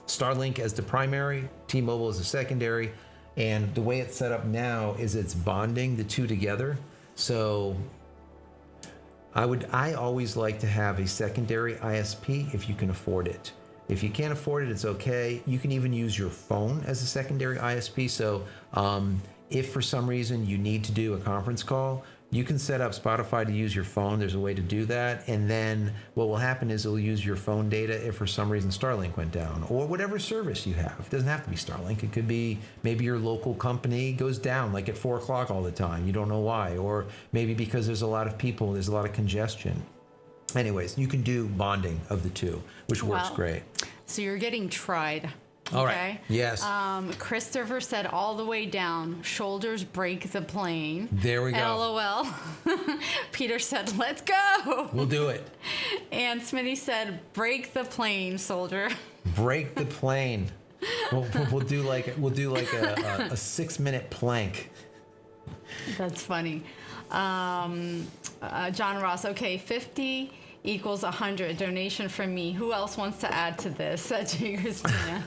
Starlink as the primary, T-Mobile as a secondary, and the way it's set up now is it's bonding the two together. So I always like to have a secondary ISP if you can afford it. If you can't afford it, it's okay. You can even use your phone as a secondary ISP. So if for some reason you need to do a conference call, you can set up Spotify to use your phone. There's a way to do that. And then what will happen is it'll use your phone data if for some reason Starlink went down, or whatever service you have. It doesn't have to be Starlink. It could be maybe your local company goes down like at 4 o'clock all the time. You don't know why. Or maybe because there's a lot of people, there's a lot of congestion. Anyways, you can do bonding of the two, which works great. So you're getting tried. All right. Yes. Christopher said all the way down, shoulders break the plane. There we go. LOL. Peter said, let's go. We'll do it. And Smitty said, break the plane, soldier. Break the plane. We'll do like a 6-minute plank. That's funny. John Ross, okay, 50 equals 100. Donation from me. Who else wants to add to this? JCristina.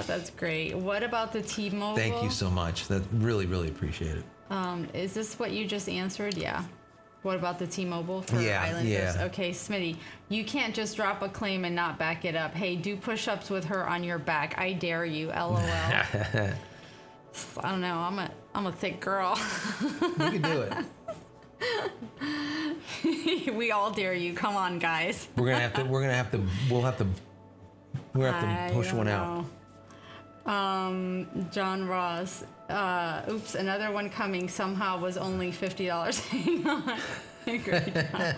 That's great. What about the T-Mobile? Thank you so much. That really, really appreciate it. Is this what you just answered? Yeah. What about the T-Mobile for Islanders? Yeah. Okay, Smitty, you can't just drop a claim and not back it up. Hey, do push-ups with her on your back. I dare you. LOL. I don't know. I'm a thick girl. You can do it. We all dare you. Come on, guys. We'll have to push one out. John Ross. Oops, another one coming. Somehow was only $50. Hang on. Great job.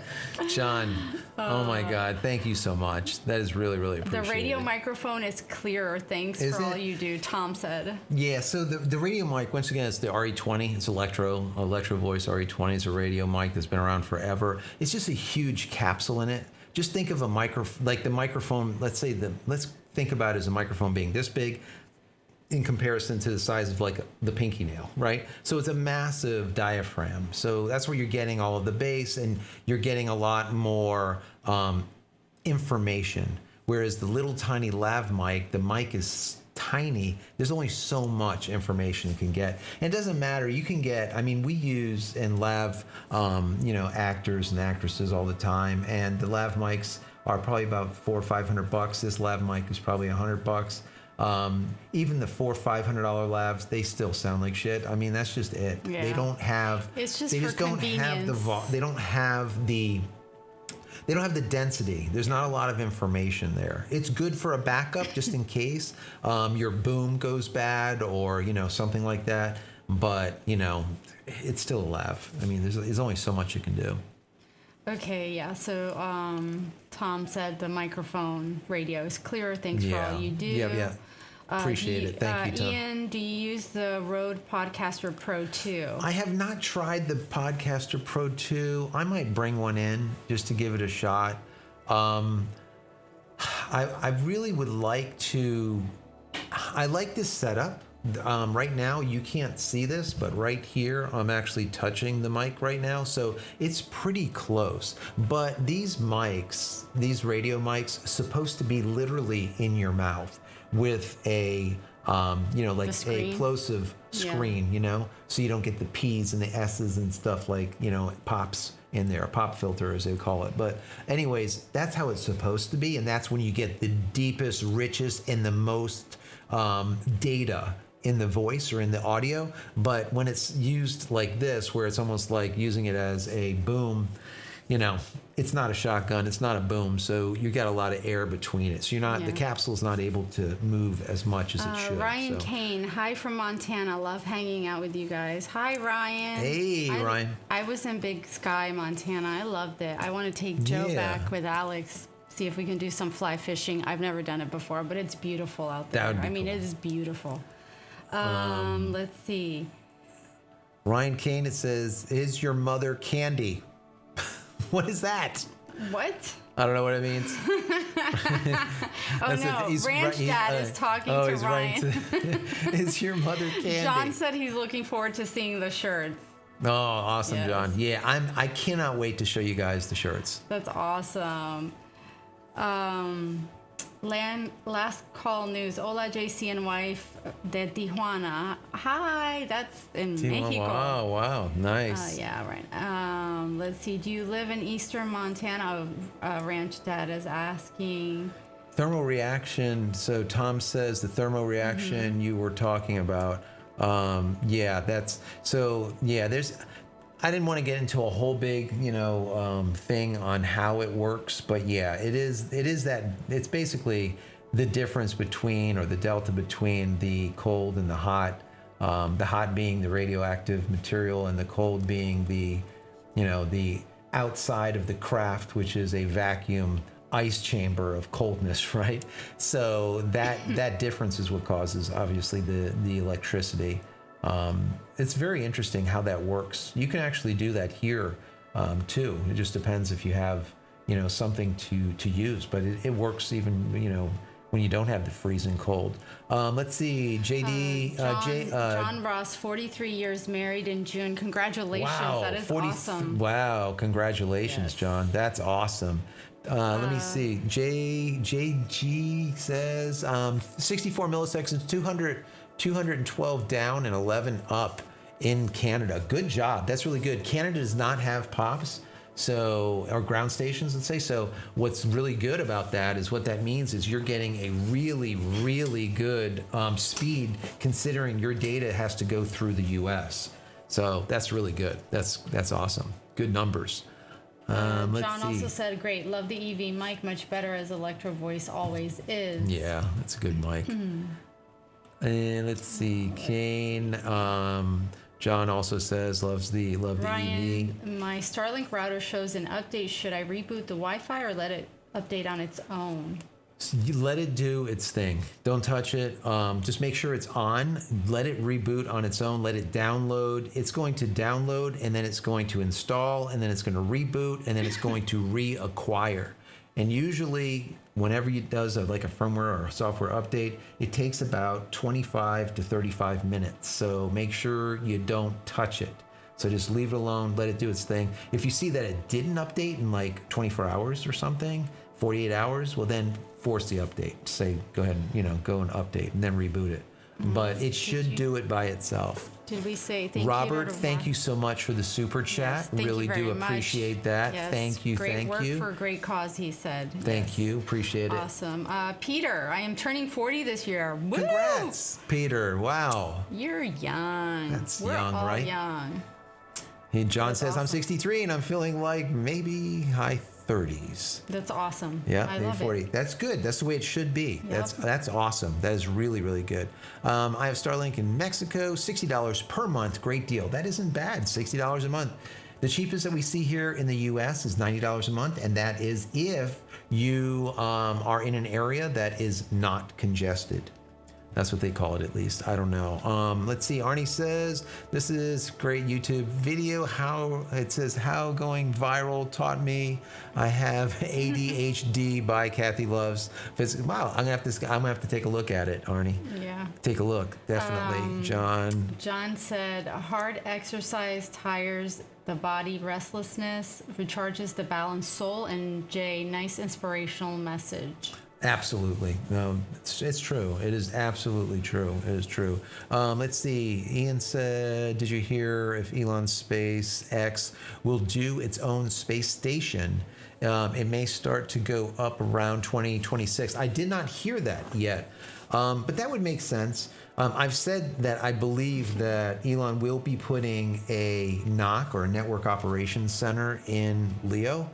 John, oh my God, thank you so much. That is really, really appreciated. The radio microphone is clearer. Thanks for all you do, Tom said. Yeah, so the radio mic, once again, it's the RE20. It's Electro Voice RE20. It's a radio mic that's been around forever. It's just a huge capsule in it. Just think of a like the microphone, let's think about it as a microphone being this big in comparison to the size of like the pinky nail, right? So it's a massive diaphragm. So that's where you're getting all of the bass, and you're getting a lot more information. Whereas the little tiny lav mic, the mic is tiny. There's only so much information you can get. And it doesn't matter. You can get, I mean, we use and lav, actors and actresses all the time. And the lav mics are probably about $400 or $500. This lav mic is probably $100. Even the $400 or $500 labs, they still sound like shit. I mean, that's just it. Yeah. They don't have. It's just they for just don't convenience. have the. They don't have the they don't have the density. There's not a lot of information there. It's good for a backup just in case your boom goes bad or, you know, something like that. But, you know, it's still a lav. I mean, there's only so much you can do. Okay, yeah. So Tom said the microphone radio is clear. Thanks for all you do. Yeah. Appreciate it. Thank you, Tom. Ian, do you use the Rode Podcaster Pro 2? I have not tried the Podcaster Pro 2. I might bring one in just to give it a shot. I really would like to. I like this setup. Right now, you can't see this, but right here, I'm actually touching the mic right now, so it's pretty close. But these mics, these radio mics, supposed to be literally in your mouth with a, you know, like a plosive screen, you know, so you don't get the P's and the S's and stuff like, you know, it pops in there, pop filter as they call it. But anyways, that's how it's supposed to be, and that's when you get the deepest, richest, and the most data in the voice or in the audio. But when it's used like this, where it's almost like using it as a boom, you know, it's not a shotgun, it's not a boom, so you got a lot of air between it. So you're not, the capsule's not able to move as much as it should. Ryan Kane, hi from Montana. Love hanging out with you guys. Hi, Ryan. Hey, Ryan. I was in Big Sky, Montana. I loved it. I want to take Joe back with Alex, see if we can do some fly fishing. I've never done it before, but it's beautiful out there. That would be cool. It is beautiful. Let's see. Ryan Kane, it says, is your mother Candy? What is that? What? I don't know what it means. Ranch Dad is talking to Ryan. Is your mother Candy? John said he's looking forward to seeing the shirts. Oh, awesome, yes. John. Yeah, I cannot wait to show you guys the shirts. That's awesome. Last call news. Hola, JC and wife de Tijuana. Hi, that's in Mexico. Wow, nice. Yeah, right. Let's see. Do you live in eastern Montana? Ranch Dad is asking. Thermal reaction. So Tom says the thermal reaction you were talking about. There's. I didn't want to get into a whole big, thing on how it works, but yeah, it is that it's basically the difference between, or the delta between, the cold and the hot being the radioactive material and the cold being the outside of the craft, which is a vacuum ice chamber of coldness, right? So that difference is what causes, obviously, the electricity. It's very interesting how that works. You can actually do that here too. It just depends if you have something to use, but it works even when you don't have the freezing cold. Let's see, JD. John Ross, 43 years married in June. Congratulations, wow, that is awesome. Wow, congratulations, yes. John. That's awesome. Let me see. JG says 64 milliseconds, 212 down and 11 up in Canada. Good job. That's really good. Canada does not have POPs, or ground stations, let's say. So what's really good about that is what that means is you're getting a really, really good speed, considering your data has to go through the U.S. So that's really good. That's awesome. Good numbers. John also said, great, love the EV mic, much better as Electro Voice always is. Yeah, that's a good mic. And let's see, Kane. John also says loves the Ryan, EV. My Starlink router shows an update. Should I reboot the Wi-Fi or let it update on its own? So you let it do its thing. Don't touch it. Just make sure it's on. Let it reboot on its own. Let it download. It's going to download, and then it's going to install, and then it's going to reboot, and then it's going to reacquire. And usually, whenever it does a firmware or a software update, it takes about 25 to 35 minutes. So make sure you don't touch it. So just leave it alone, let it do its thing. If you see that it didn't update in 24 hours or something, 48 hours, well then force the update. Say, go ahead and, go and update and then reboot it. But it should do it by itself. Did we say thank you? Robert, thank you so much for the super chat. Yes, really do appreciate that. Yes, thank you. Great work for a great cause, he said. Thank you. Appreciate it. Awesome. Peter, I am turning 40 this year. Woo! Congrats, Peter. Wow. You're young. We're young, all right? young. Hey, John says, awesome. I'm 63 and I'm feeling like maybe I 30s. That's awesome. Yeah, I maybe love 40. it. That's good. That's the way it should be. Yep. That's awesome. That is really, really good. I have Starlink in Mexico, $60 per month. Great deal. That isn't bad. $60 a month. The cheapest that we see here in the U.S. is $90 a month, and that is if you are in an area that is not congested. That's what they call it, at least. I don't know. Let's see. Arnie says, this is great YouTube video. It says, how going viral taught me I have ADHD by Kathy Loves. Wow, I'm gonna have to take a look at it, Arnie. Yeah. Take a look, definitely. John said, hard exercise tires the body restlessness, recharges the balanced soul. And Jay, nice inspirational message. Absolutely. No, it's true. It is absolutely true. It is true. Let's see. Ian said, did you hear if Elon SpaceX will do its own space station? It may start to go up around 2026. I did not hear that yet, but that would make sense. I've said that I believe that Elon will be putting a NOC, or a Network Operations Center, in LEO.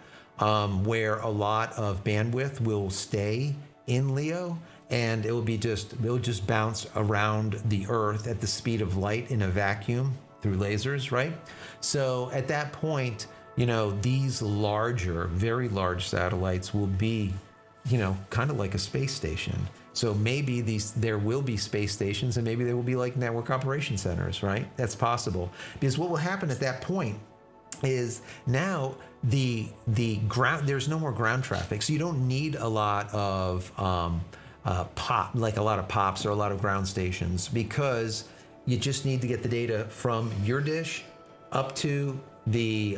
Where a lot of bandwidth will stay in LEO, and it'll just bounce around the Earth at the speed of light in a vacuum through lasers, right? So at that point, these larger, very large satellites will be, kind of like a space station. So maybe there will be space stations, and maybe they will be like network operation centers, right? That's possible. Because what will happen at that point is now the ground, there's no more ground traffic, so you don't need a lot of pops or a lot of ground stations, because you just need to get the data from your dish up to the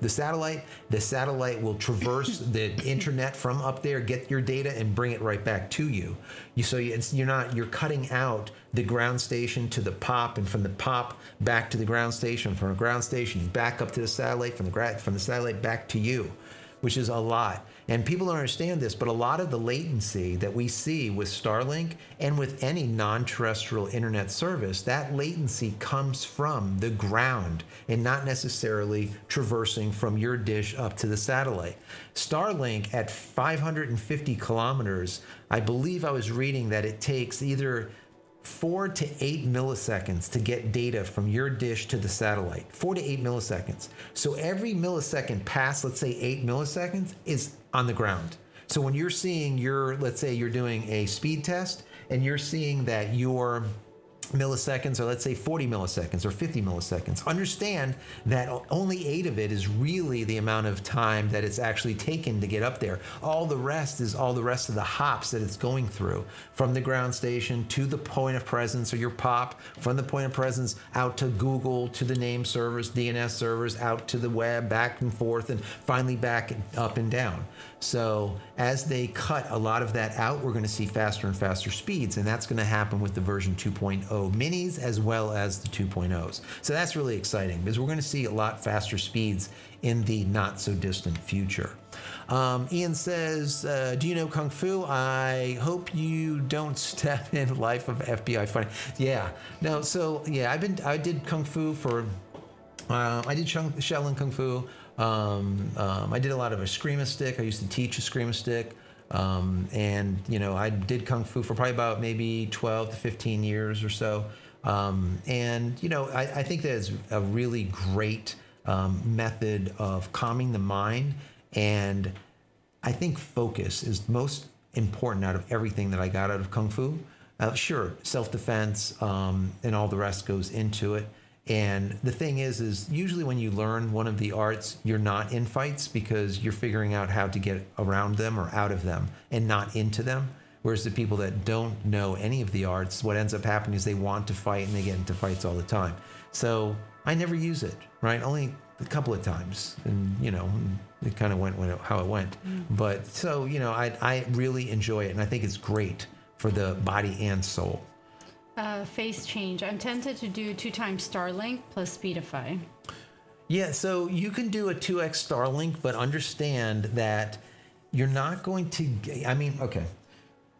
satellite. The satellite will traverse the internet from up there, get your data, and bring it right back to you. You're cutting out the ground station to the pop, and from the pop back to the ground station, from the ground station back up to the satellite, from the satellite back to you, which is a lot. And people don't understand this, but a lot of the latency that we see with Starlink and with any non-terrestrial internet service, that latency comes from the ground and not necessarily traversing from your dish up to the satellite. Starlink at 550 kilometers, I believe I was reading that it takes either 4 to 8 milliseconds to get data from your dish to the satellite. 4 to 8 milliseconds. So every millisecond past, let's say 8 milliseconds, is on the ground. So when you're seeing let's say you're doing a speed test, and you're seeing that your milliseconds, or let's say 40 milliseconds or 50 milliseconds, understand that only 8 of it is really the amount of time that it's actually taken to get up there. All the rest is all the rest of the hops that it's going through, from the ground station to the point of presence, or your pop, from the point of presence out to Google, to the name servers, DNS servers, out to the web, back and forth, and finally back up and down. So as they cut a lot of that out, we're going to see faster and faster speeds, and that's going to happen with the version 2.0 minis as well as the 2.0s. So that's really exciting, because we're going to see a lot faster speeds in the not so distant future. Ian says, do you know Kung Fu? I hope you don't step in Life of FBI Funny. Yeah, no, so yeah, I did Kung Fu for, I did Shaolin Kung Fu. I did a lot of eskrima stick. I used to teach eskrima stick. And I did Kung Fu for probably about maybe 12 to 15 years or so. I think that is a really great method of calming the mind. And I think focus is most important out of everything that I got out of Kung Fu. Sure, self-defense and all the rest goes into it. And the thing is usually when you learn one of the arts, you're not in fights, because you're figuring out how to get around them or out of them and not into them. Whereas the people that don't know any of the arts, what ends up happening is they want to fight, and they get into fights all the time. So I never use it, right? Only a couple of times. And, it kind of went how it went. But so, I really enjoy it, and I think it's great for the body and soul. Face change. I'm tempted to do 2 times Starlink plus Speedify. Yeah, so you can do a 2x Starlink, but understand that you're not going to, okay.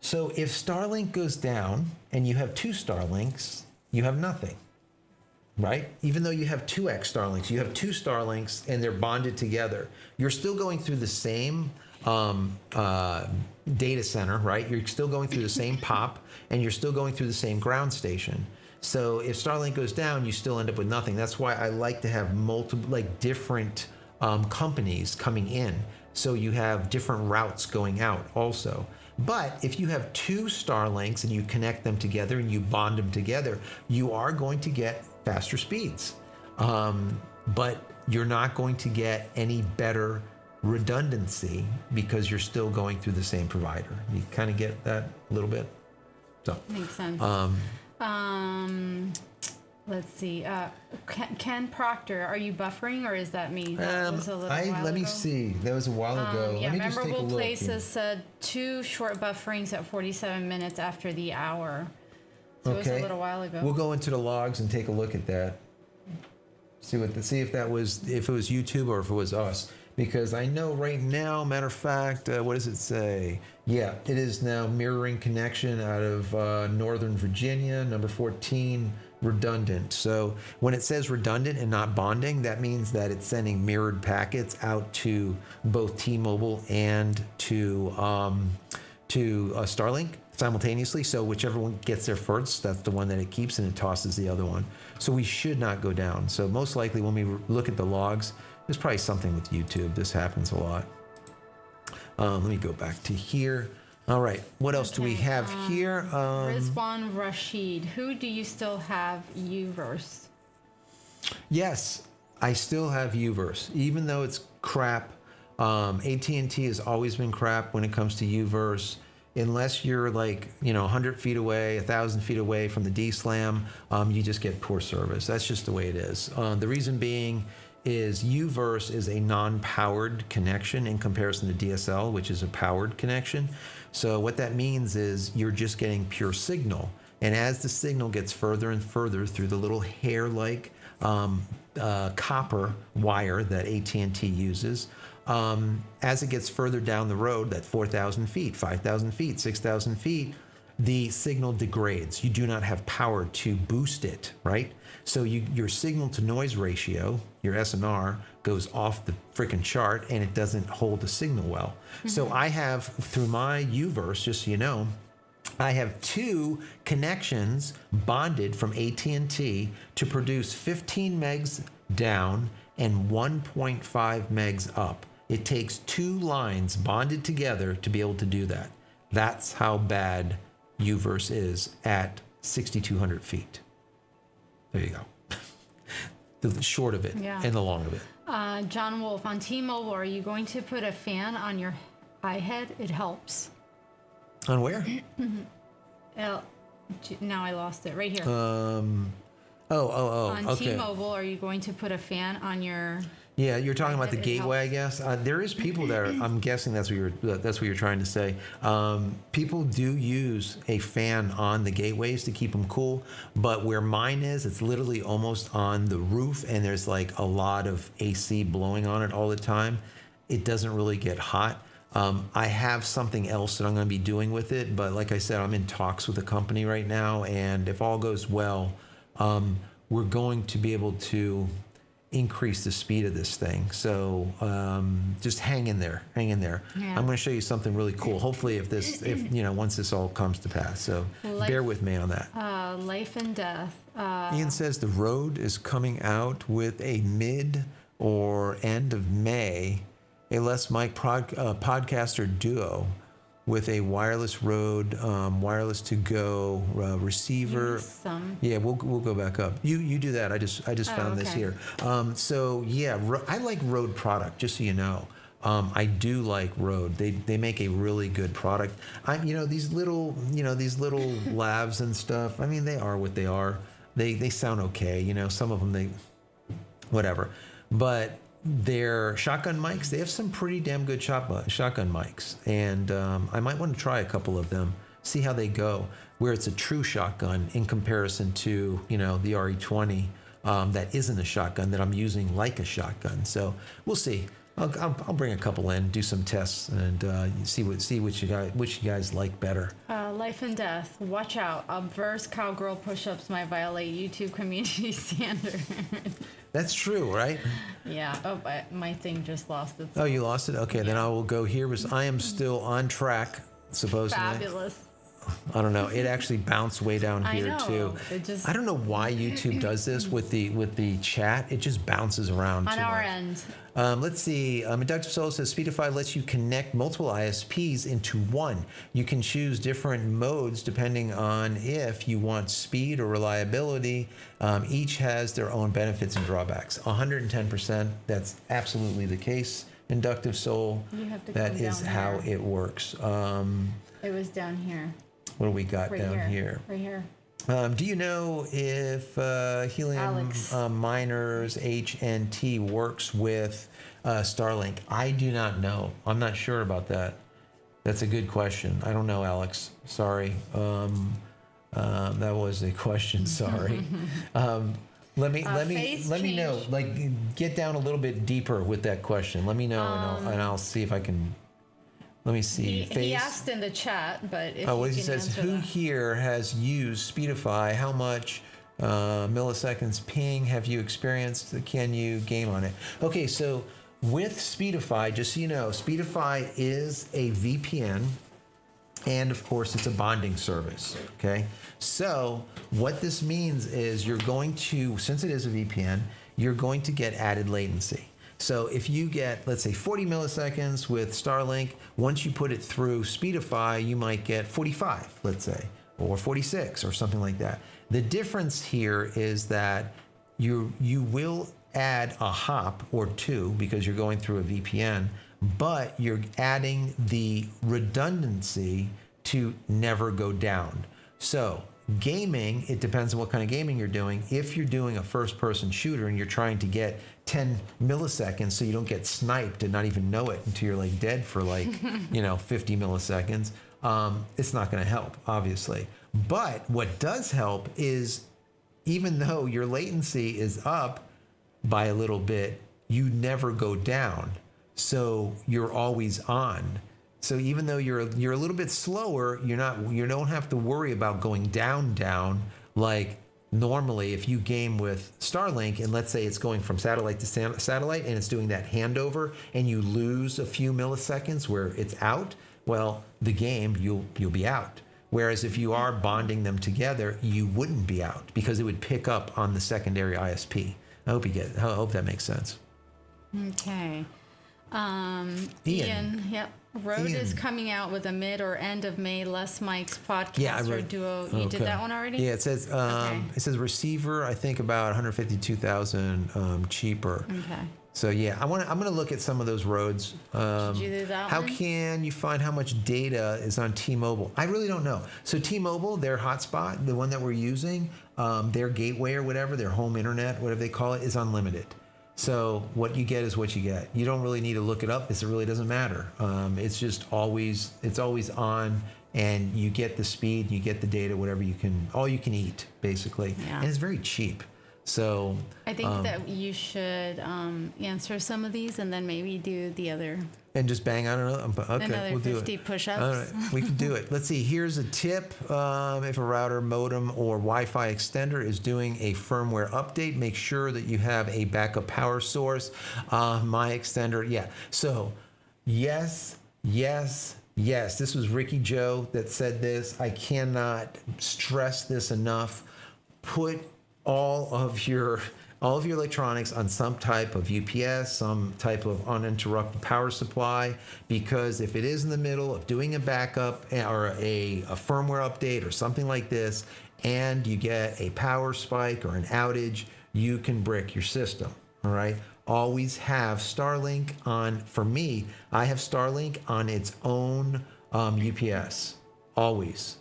So if Starlink goes down and you have 2 Starlinks, you have nothing. right? Even though you have 2x Starlinks, you have 2 Starlinks and they're bonded together. You're still going through the same data center, right? You're still going through the same POP and you're still going through the same ground station. So if Starlink goes down, you still end up with nothing. That's why I like to have multiple, like different companies coming in. So you have different routes going out also. But if you have 2 Starlinks and you connect them together and you bond them together, you are going to get faster speeds. But you're not going to get any better redundancy because you're still going through the same provider. You kind of get that a little bit? So Makes sense. Let's see. Ken Proctor, are you buffering or is that me? That was a little while let me ago. see. That was a while ago. Yeah, let me just take a Memorable look. Places said 2 short bufferings at 47 minutes after the hour. So it was a little while ago. We'll go into the logs and take a look at that. See if it was YouTube or if it was us. Because I know right now, matter of fact, what does it say? Yeah, it is now mirroring connection out of Northern Virginia, number 14, redundant. So when it says redundant and not bonding, that means that it's sending mirrored packets out to both T-Mobile and to Starlink simultaneously. So whichever one gets there first, that's the one that it keeps and it tosses the other one. So we should not go down. So most likely when we look at the logs, there's probably something with YouTube. This happens a lot. Let me go back to here. All right. What else do we have here? Rizwan Rashid, who do you still have Uverse? Yes, I still have Uverse, even though it's crap. AT&T has always been crap when it comes to Uverse. Unless you're like 100 feet away, 1,000 feet away from the D-Slam, you just get poor service. That's just the way it is. The reason being is Uverse is a non-powered connection in comparison to DSL, which is a powered connection. So what that means is you're just getting pure signal. And as the signal gets further and further through the little hair-like copper wire that AT&T uses, as it gets further down the road, that 4,000 feet, 5,000 feet, 6,000 feet, the signal degrades. You do not have power to boost it, right? So your signal to noise ratio, your SNR, goes off the freaking chart and it doesn't hold the signal well. Mm-hmm. So I have, through my Uverse, just so you know, I have 2 connections bonded from AT&T to produce 15 megs down and 1.5 megs up. It takes 2 lines bonded together to be able to do that. That's how bad Uverse is at 6,200 feet. There you go. The short of it and the long of it. John Wolf, on T-Mobile, are you going to put a fan on your iHead? It helps. On where? Now I lost it. Right here. On okay. T-Mobile, are you going to put a fan on your... Yeah, you're talking about the gateway, I guess. There is people that I'm guessing that's what you're trying to say. People do use a fan on the gateways to keep them cool, but where mine is, it's literally almost on the roof, and there's like a lot of AC blowing on it all the time. It doesn't really get hot. I have something else that I'm going to be doing with it, but like I said, I'm in talks with a company right now, and if all goes well, we're going to be able to increase the speed of this thing. So just hang in there. Yeah. I'm going to show you something really cool. Hopefully, once this all comes to pass. So bear with me on that. Life and death. Ian says the Rode is coming out with a mid or end of May, a Les Mike podcaster duo with a wireless Rode, wireless to go receiver. Yeah, we'll go back up. You do that. I just found this here. I like Rode product. Just so you know, I do like Rode. They make a really good product. These little labs and stuff. I mean, they are what they are. They sound okay. Some of them whatever, but their shotgun mics, they have some pretty damn good shotgun mics. And I might want to try a couple of them, see how they go, where it's a true shotgun in comparison to, the RE20 that isn't a shotgun that I'm using like a shotgun. So we'll see. I'll bring a couple in, do some tests, and see which you guys like better. Life and death. Watch out. Obverse cowgirl push-ups might violate YouTube community standard. That's true, right? Yeah. Oh, my thing just lost its. Oh, you lost it? Okay, then I will go here because I am still on track, supposedly. Fabulous. I don't know. It actually bounced way down I here know. too. It just I don't know why YouTube does this with the chat. It just bounces around on too our much. end. Let's see. Inductive Soul says Speedify lets you connect multiple ISPs into one. You can choose different modes depending on if you want speed or reliability. Each has their own benefits and drawbacks. 110%. That's absolutely the case. Inductive Soul. You have to That come is down how here. it works. It was down here. What do we got Right down here. Right here. Do you know if Helium Alex. Miners HNT works with Starlink? I do not know. I'm not sure about that. That's a good question. I don't know, Alex. Sorry. That was a question. Sorry. Let me know. Like, get down a little bit deeper with that question. Let me know, and I'll see if I can. Let me see. He asked in the chat, but if what you he can says, answer who that. here has used Speedify? How much milliseconds ping have you experienced? Can you game on it? Okay, so with Speedify, just so you know, Speedify is a VPN, and of course, it's a bonding service. Okay, so what this means is you're going to, since it is a VPN, you're going to get added latency. So if you get, let's say, 40 milliseconds with Starlink, once you put it through Speedify, you might get 45, let's say, or 46 or something like that. The difference here is that you will add a hop or two because you're going through a VPN, but you're adding the redundancy to never go down. So gaming, it depends on what kind of gaming you're doing. If you're doing a first-person shooter and you're trying to get 10 milliseconds so you don't get sniped and not even know it until you're like dead for like 50 milliseconds, it's not going to help, obviously. But what does help is, even though your latency is up by a little bit, you never go down, so you're always on. So even though you're a little bit slower, you don't have to worry about going down like normally if you game with Starlink, and let's say it's going from satellite to satellite and it's doing that handover and you lose a few milliseconds where it's out, well, the game, you'll be out. Whereas if you are bonding them together, you wouldn't be out because it would pick up on the secondary ISP. I hope that makes sense. Okay. Ian, yep. Rode Ian. is coming out with a mid or end of May Les Mike's podcast Yeah, I or wrote- duo. You did that one already? Yeah, it says Okay. it says receiver. I think about 152,000 cheaper. Okay. So yeah, I'm gonna look at some of those roads. Did you do that How one? can you find how much data is on T-Mobile? I really don't know. So T-Mobile, their hotspot, the one that we're using, their gateway or whatever, their home internet, whatever they call it, is unlimited. So what you get is what you get. You don't really need to look it up because it really doesn't matter. It's just always on, and you get the speed, you get the data, all you can eat basically, Yeah. and it's very cheap. So I think that you should answer some of these and then maybe do the other. and just bang on another. Okay, Another we'll do 50 it. push-ups. All right, we can do it. Let's see. Here's a tip: if a router, modem, or Wi-Fi extender is doing a firmware update, make sure that you have a backup power source. My extender, yeah. So, yes. This was Ricky Joe that said this. I cannot stress this enough. Put all of your electronics on some type of UPS, some type of uninterrupted power supply, because if it is in the middle of doing a backup or a firmware update or something like this, and you get a power spike or an outage, you can brick your system. All right. Always have Starlink on. For me, I have Starlink on its own UPS. Always.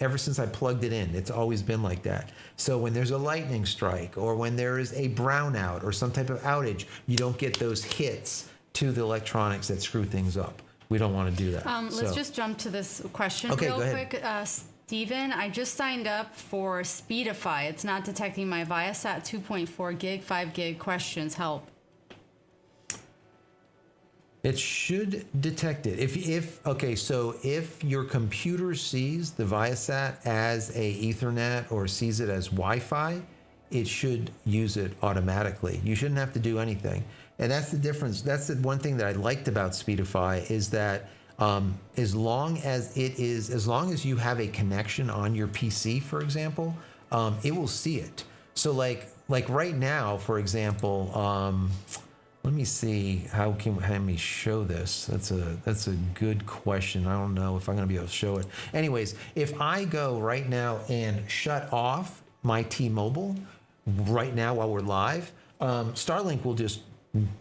Ever since I plugged it in, it's always been like that. So when there's a lightning strike or when there is a brownout or some type of outage, you don't get those hits to the electronics that screw things up. We don't want to do that. Let's just jump to this question Okay, real go ahead. quick. Steven, I just signed up for Speedify. It's not detecting my Viasat 2.4 gig, 5 gig questions. Help. It should detect it. So if your computer sees the Viasat as a Ethernet or sees it as Wi-Fi, it should use it automatically. You shouldn't have to do anything. And that's the difference. That's the one thing that I liked about Speedify is that as long as you have a connection on your PC, for example, it will see it. So like right now, for example, let me see let me show this. That's a good question. I don't know if I'm going to be able to show it. Anyways, if I go right now and shut off my T-Mobile right now while we're live, Starlink will just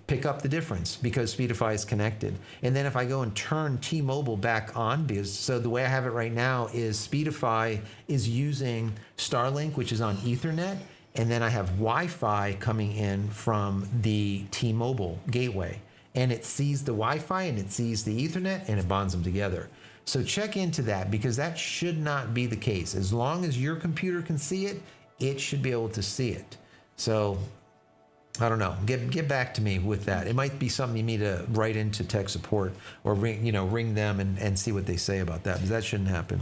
pick up the difference because Speedify is connected. And then if I go and turn T-Mobile back on, so the way I have it right now is Speedify is using Starlink, which is on Ethernet, and then I have Wi-Fi coming in from the T-Mobile gateway. And it sees the Wi-Fi and it sees the Ethernet and it bonds them together. So check into that because that should not be the case. As long as your computer can see it, it should be able to see it. So I don't know. Get back to me with that. It might be something you need to write into tech support or ring them and see what they say about that because that shouldn't happen.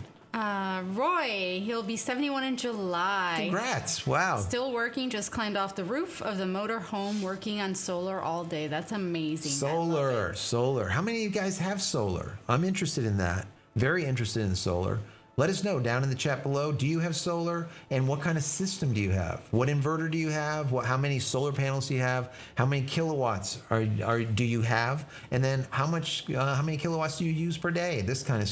Roy, he'll be 71 in July. Congrats. Wow. Still working, just climbed off the roof of the motor home, working on solar all day. That's amazing. Solar. How many of you guys have solar? I'm interested in that. Very interested in solar. Let us know down in the chat below. Do you have solar? And what kind of system do you have? What inverter do you have? How many solar panels do you have? How many kilowatts do you have? And then how many kilowatts do you use per day? This kind of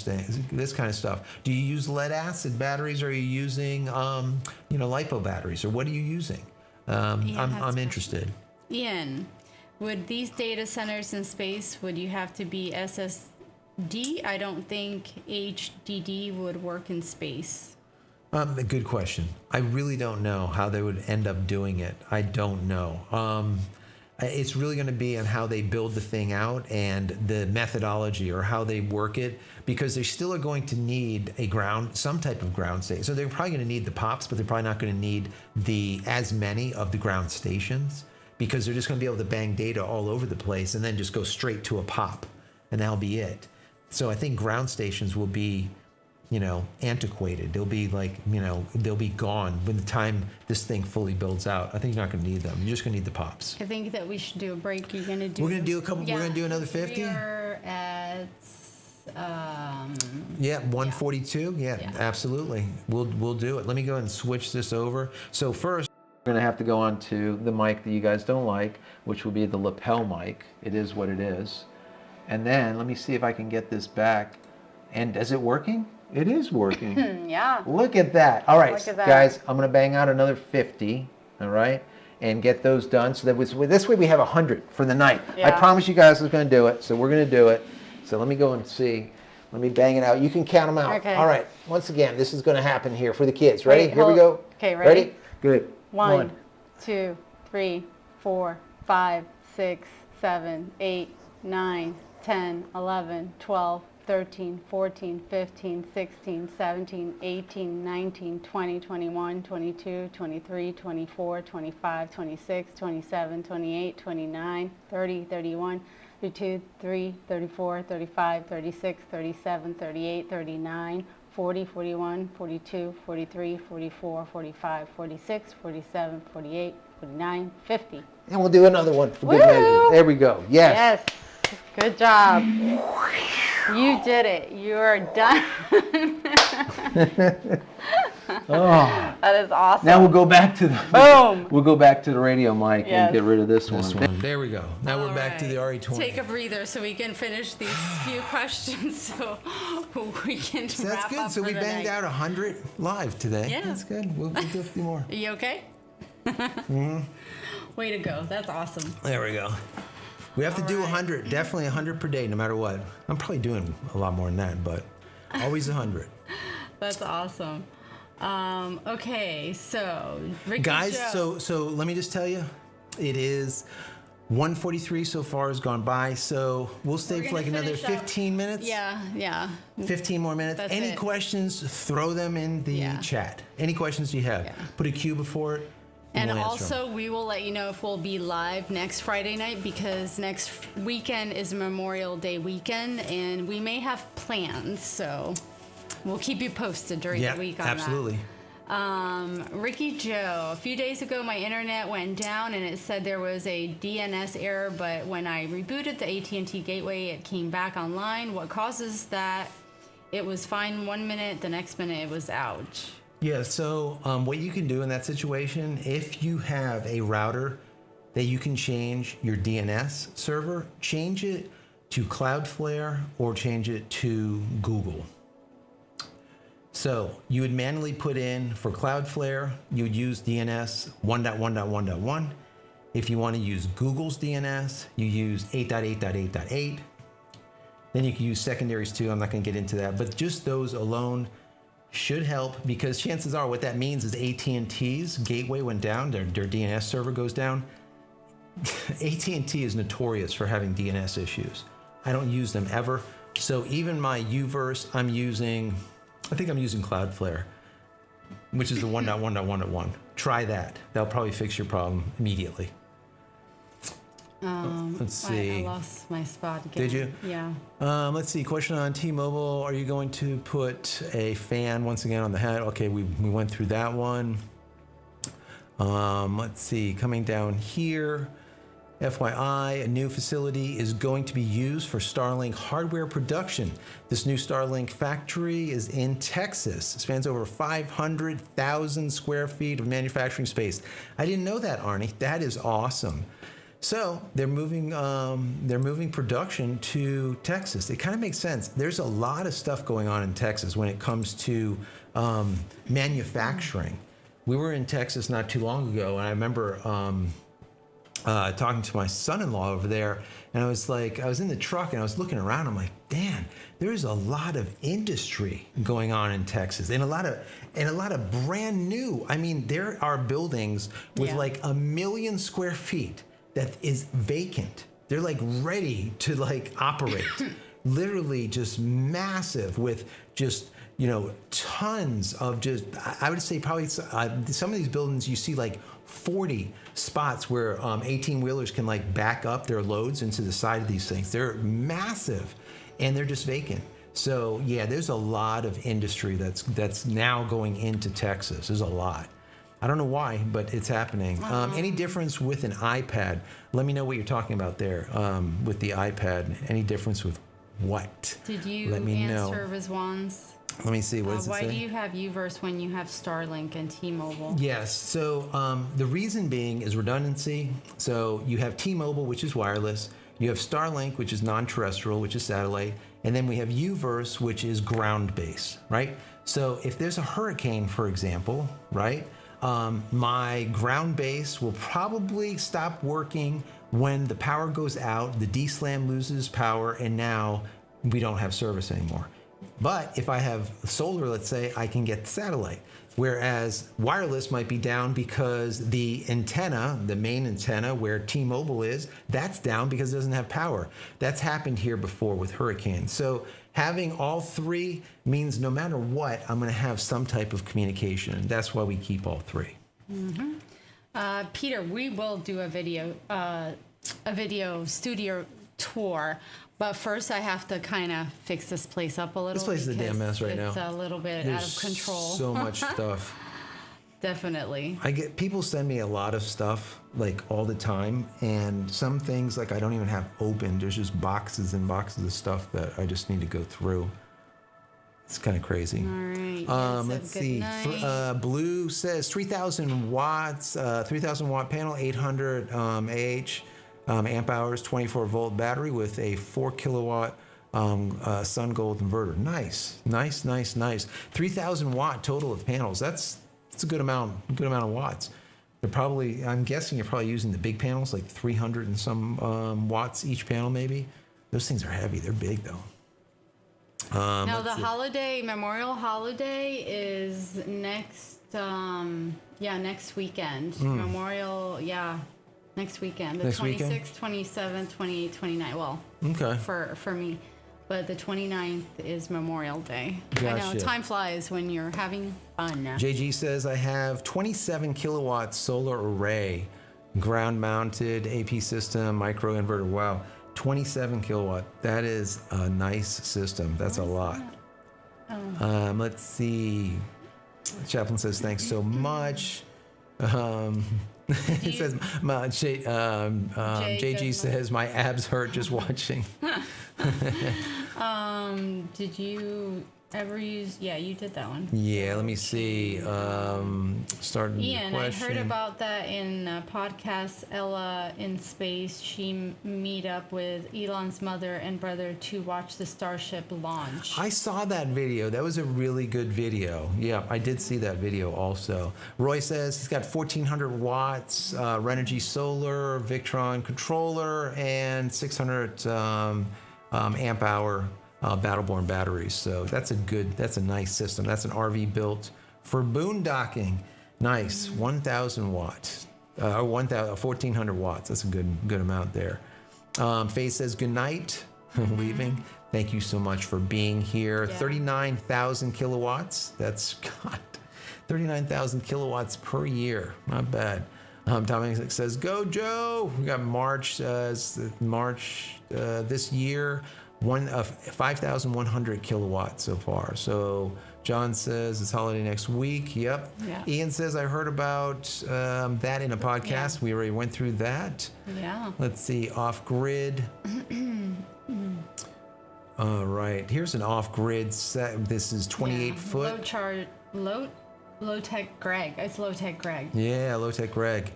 stuff. Do you use lead acid batteries? Or are you using LiPo batteries? Or what are you using? I'm interested. Ian, would these data centers in space, would you have to be SSD? I don't think HDD would work in space. A good question. I really don't know how they would end up doing it. I don't know. It's really going to be on how they build the thing out and the methodology or how they work it, because they still are going to need some type of ground station. So they're probably going to need the POPs, but they're probably not going to need as many of the ground stations because they're just going to be able to bang data all over the place and then just go straight to a POP, and that'll be it. So I think ground stations will be, antiquated. They'll be they'll be gone when the time this thing fully builds out. I think you're not going to need them. You're just going to need the POPs. I think that we should do a break. We're going to do a couple. Yeah. We're going to do another 50. We are at 142. Yeah, absolutely. We'll do it. Let me go ahead and switch this over. So first, we're going to have to go on to the mic that you guys don't like, which will be the lapel mic. It is what it is. And then let me see if I can get this back. And is it working? It is working. Yeah. Look at that. All right, Look at that. guys, I'm going to bang out another 50, all right, and get those done. So that this way we have 100 for the night. Yeah. I promise you guys I was going to do it, so we're going to do it. So let me go and see. Let me bang it out. You can count them out. Okay. All right. Once again, this is going to happen here for the kids. Ready? Wait, Here we go. Okay, ready? Good. 1, 2, 3, 4, 5, 6, 7, 8, 9, 10, 11, 12, 13, 14, 15, 16, 17, 18, 19, 20, 21, 22, 23, 24, 25, 26, 27, 28, 29, 30, 31, 32, 33, 34, 35, 36, 37, 38, 39, 40, 41, 42, 43, 44, 45, 46, 47, 48, 49, 50. And we'll do another one for good Woo! measure. There we go. Yes. Yes. Good job. You did it. You are done. Oh. That is awesome. Now we'll go back to the Boom. We'll go back to the radio mic Yes. and get rid of this one. There we go. Now we're back to the RE20. Take a breather so we can finish these few questions so we can So wrap that's good. up So for we the banged night. out 100 live today. Yeah. That's good. We'll do a few more. Are you okay? Way to go. That's awesome. There we go. We have to do 100. Definitely 100 per day, no matter what. I'm probably doing a lot more than that, but always 100. That's awesome. Okay, so Ricky Guys, Joe. so let me just tell you, it is 1:43 so far has gone by, so we'll stay We're for like gonna another finish up. 15 minutes. Yeah. 15 more minutes. That's Any it. questions, throw them in the Yeah. chat. Any questions you have. Yeah. Put a Q before it. And We'll answer 'em. also, we will let you know if we'll be live next Friday night because next weekend is Memorial Day weekend, and we may have plans. So we'll keep you posted during the week on absolutely. that. Ricky Joe, a few days ago, my internet went down and it said there was a DNS error, but when I rebooted the AT&T gateway, it came back online. What causes that? It was fine 1 minute, the next minute it was out. Yeah, so what you can do in that situation, if you have a router that you can change your DNS server, change it to Cloudflare or change it to Google. So you would manually put in for Cloudflare, you would use DNS 1.1.1.1. If you want to use Google's DNS, you use 8.8.8.8. Then you can use secondaries too. I'm not going to get into that, but just those alone should help, because chances are what that means is AT&T's gateway went down, their DNS server goes down. AT&T is notorious for having DNS issues. I don't use them ever. So even my Uverse, I think I'm using Cloudflare, which is the 1.1.1.1. Try that. That'll probably fix your problem immediately. Let's see. I lost my spot again. Did you? Yeah. Let's see. Question on T-Mobile. Are you going to put a fan once again on the head? Okay, we went through that one. Let's see. Coming down here. FYI, a new facility is going to be used for Starlink hardware production. This new Starlink factory is in Texas. It spans over 500,000 square feet of manufacturing space. I didn't know that, Arnie. That is awesome. So they're moving production to Texas. It kind of makes sense. There's a lot of stuff going on in Texas when it comes to manufacturing. We were in Texas not too long ago, and I remember talking to my son-in-law over there, and I was in the truck and I was looking around. I'm like, damn, there's a lot of industry going on in Texas, and a lot of brand new. I mean, there are buildings with like 1 million square feet that is vacant. They're like ready to like operate. Literally just massive with just, tons of just, I would say probably some of these buildings you see like 40 spots where 18-wheelers can like back up their loads into the side of these things. They're massive and they're just vacant. So yeah, there's a lot of industry that's now going into Texas. There's a lot. I don't know why, but it's happening. Any difference with an iPad? Let me know what you're talking about there with the iPad. Any difference with what? Did you Let me know. answer Rizwan's? Let me see. What does it say? Why do you have Uverse when you have Starlink and T-Mobile? Yes. So the reason being is redundancy. So you have T-Mobile, which is wireless. You have Starlink, which is non-terrestrial, which is satellite. And then we have Uverse, which is ground-based, right? So if there's a hurricane, for example, right? My ground base will probably stop working when the power goes out, the DSLAM loses power, and now we don't have service anymore. But if I have solar, let's say, I can get satellite. Whereas wireless might be down because the antenna, the main antenna where T-Mobile is, that's down because it doesn't have power. That's happened here before with hurricanes. So having all three means no matter what, I'm going to have some type of communication. And that's why we keep all three. Mm-hmm. Peter, we will do a video studio tour. But first, I have to kind of fix this place up a little. This place is a damn mess right now. It's a little bit out of control. So much stuff. Definitely. People send me a lot of stuff like all the time, and some things like I don't even have open. There's just boxes and boxes of stuff that I just need to go through. It's kind of crazy. All right. Let's see. Blue says 3,000 watts, 3,000 watt panel, 800 AH. Amp hours, 24 volt battery with a 4 kilowatt sun gold inverter. Nice. 3,000 watt total of panels. That's a good amount of watts. I'm guessing you're probably using the big panels, like 300 and some watts each panel, maybe. Those things are heavy. They're big though. Now the Memorial holiday is next weekend. Memorial, next weekend. The 26th, 27th, 28th, 29th. Well, okay. For me. but the 29th is Memorial Day. I know, Gotcha. time flies when you're having fun. JG says, I have 27 kilowatt solar array, ground mounted AP system, micro inverter. Wow, 27 kilowatt. That is a nice system. That's a lot. Let's see. Chaplain says, thanks so much. He says, JG says, my abs hurt just watching. Did you ever use? Yeah, you did that one. Yeah, let me see. Starting Ian, the I question. heard about that in a podcast. Ella in space. She meet up with Elon's mother and brother to watch the Starship launch. I saw that video. That was a really good video. Yeah, I did see that video also. Roy says he's got 1,400 watts, Renogy solar, Victron controller, and 600 amp hour Battleborn batteries. So that's a nice system. That's an RV built for boondocking. Nice, 1,000 watts, 1,400 watts. That's a good amount there. Faye says good night. Leaving. Thank you so much for being here. Yeah. 39,000 kilowatts. That's 39,000 kilowatts per year. Not bad. Dominic says, go Joe. We got March this year, 5,100 kilowatts so far. So John says it's holiday next week. Yep. Yeah. Ian says, I heard about that in a podcast. Yeah. We already went through that. Yeah. Let's see, off-grid. All right, here's an off-grid set. This is 28 foot. Low tech Greg. It's low tech Greg. Yeah, low-tech Greg.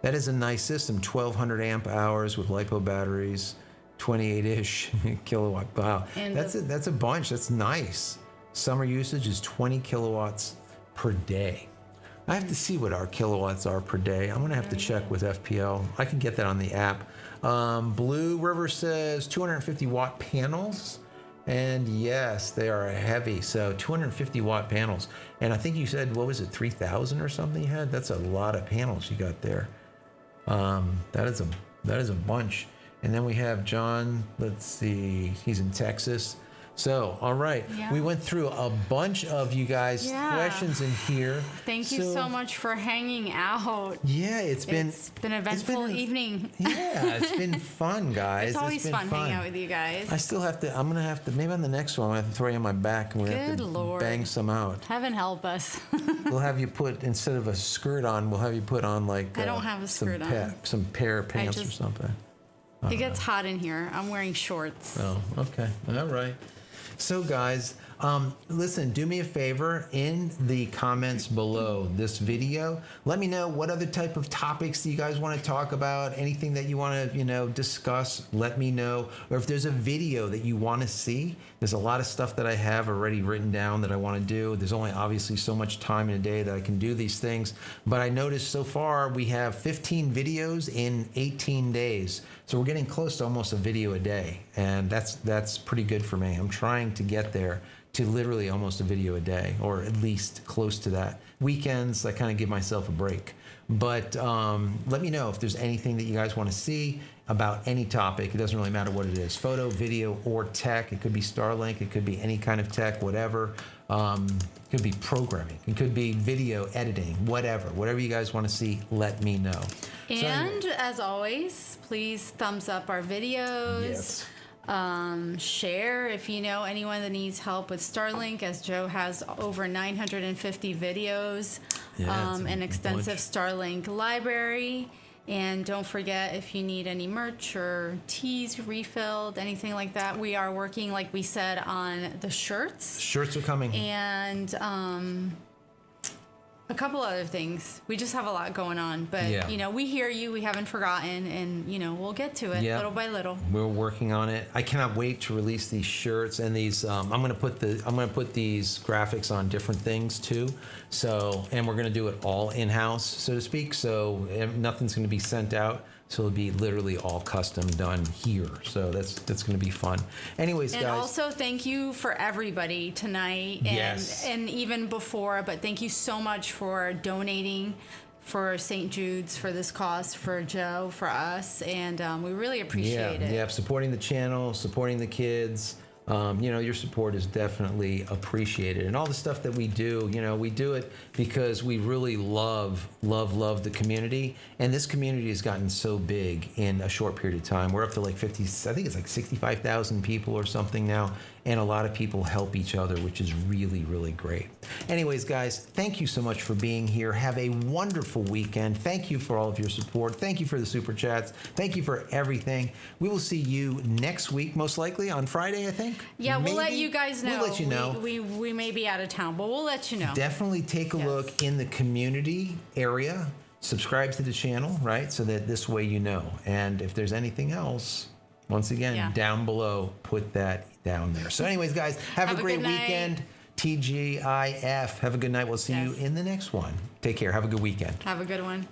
That is a nice system, 1,200 amp hours with LiPo batteries, 28-ish kilowatt. Wow, And that's a bunch. That's nice. Summer usage is 20 kilowatts per day. I have to see what our kilowatts are per day. I'm going to have to check with FPL. I can get that on the app. Blue River says 250 watt panels. And yes, they are heavy. So 250 watt panels. And I think you said, what was it, 3,000 or something you had? That's a lot of panels you got there. That is a bunch. And then we have John, let's see, he's in Texas. So, all right, Yeah. we went through a bunch of you guys' Yeah. questions in here. Thank you so much for hanging out. Yeah, it's been an eventful evening. Yeah, it's been fun, guys. It's always been fun hanging out with you guys. I still have to. I'm gonna have to. Maybe on the next one, I'm gonna have to throw you on my back and we're gonna have Good to Lord. bang some out. Heaven help us. We'll have you put, instead of a skirt on, we'll have you put on like I don't have a skirt on. some pair of pants or just- something. It gets hot in here. I'm wearing shorts. Oh, okay. All right. So, guys, listen, do me a favor in the comments below this video. Let me know what other type of topics you guys want to talk about, anything that you want to, discuss, let me know. Or if there's a video that you want to see, there's a lot of stuff that I have already written down that I want to do. There's only obviously so much time in a day that I can do these things. But I noticed so far we have 15 videos in 18 days. So we're getting close to almost a video a day, and that's pretty good for me. I'm trying to get there to literally almost a video a day, or at least close to that. Weekends, I kind of give myself a break. But let me know if there's anything that you guys want to see about any topic. It doesn't really matter what it is, photo, video, or tech. It could be Starlink. It could be any kind of tech, whatever. It could be programming. It could be video editing, whatever you guys want to see, let me know. And as always, please thumbs up our videos. Yes. Share if you know anyone that needs help with Starlink, as Joe has over 950 videos, Yeah, it's a an extensive bunch. Starlink library. And don't forget, if you need any merch or teas refilled, anything like that, we are working, like we said, on the shirts Shirts are coming. and a couple other things. We just have a lot going on, but Yeah. we hear you. We haven't forgotten, and we'll get to it Yeah. little by little. We're working on it. I cannot wait to release these shirts and these. I'm gonna put these graphics on different things too. So, and we're gonna do it all in house, so to speak. So nothing's gonna be sent out. So it'll be literally all custom done here. So that's gonna be fun. Anyways, And guys. also, thank you for everybody tonight, and Yes. and even before. But thank you so much for donating for St. Jude's, for this cause, for Joe, for us, and we really appreciate it. Yeah, supporting the channel, supporting the kids. Your support is definitely appreciated. And all the stuff that we do, we do it because we really love the community. And this community has gotten so big in a short period of time. We're up to like 50, I think it's like 65,000 people or something now. And a lot of people help each other, which is really, really great. Anyways, guys, thank you so much for being here. Have a wonderful weekend. Thank you for all of your support. Thank you for the super chats. Thank you for everything. We will see you next week, most likely on Friday, I think. Yeah, we'll let Maybe? you guys know. We'll let you know. We may be out of town, but we'll let you know. Definitely take a look in the community area. Subscribe to the channel, right? So that this way you know. And if there's anything else, once again, down below, put that down there. So anyways, guys, have a great weekend. TGIF. Have a good night. We'll see you in the next one. Take care. Have a good weekend. Have a good one.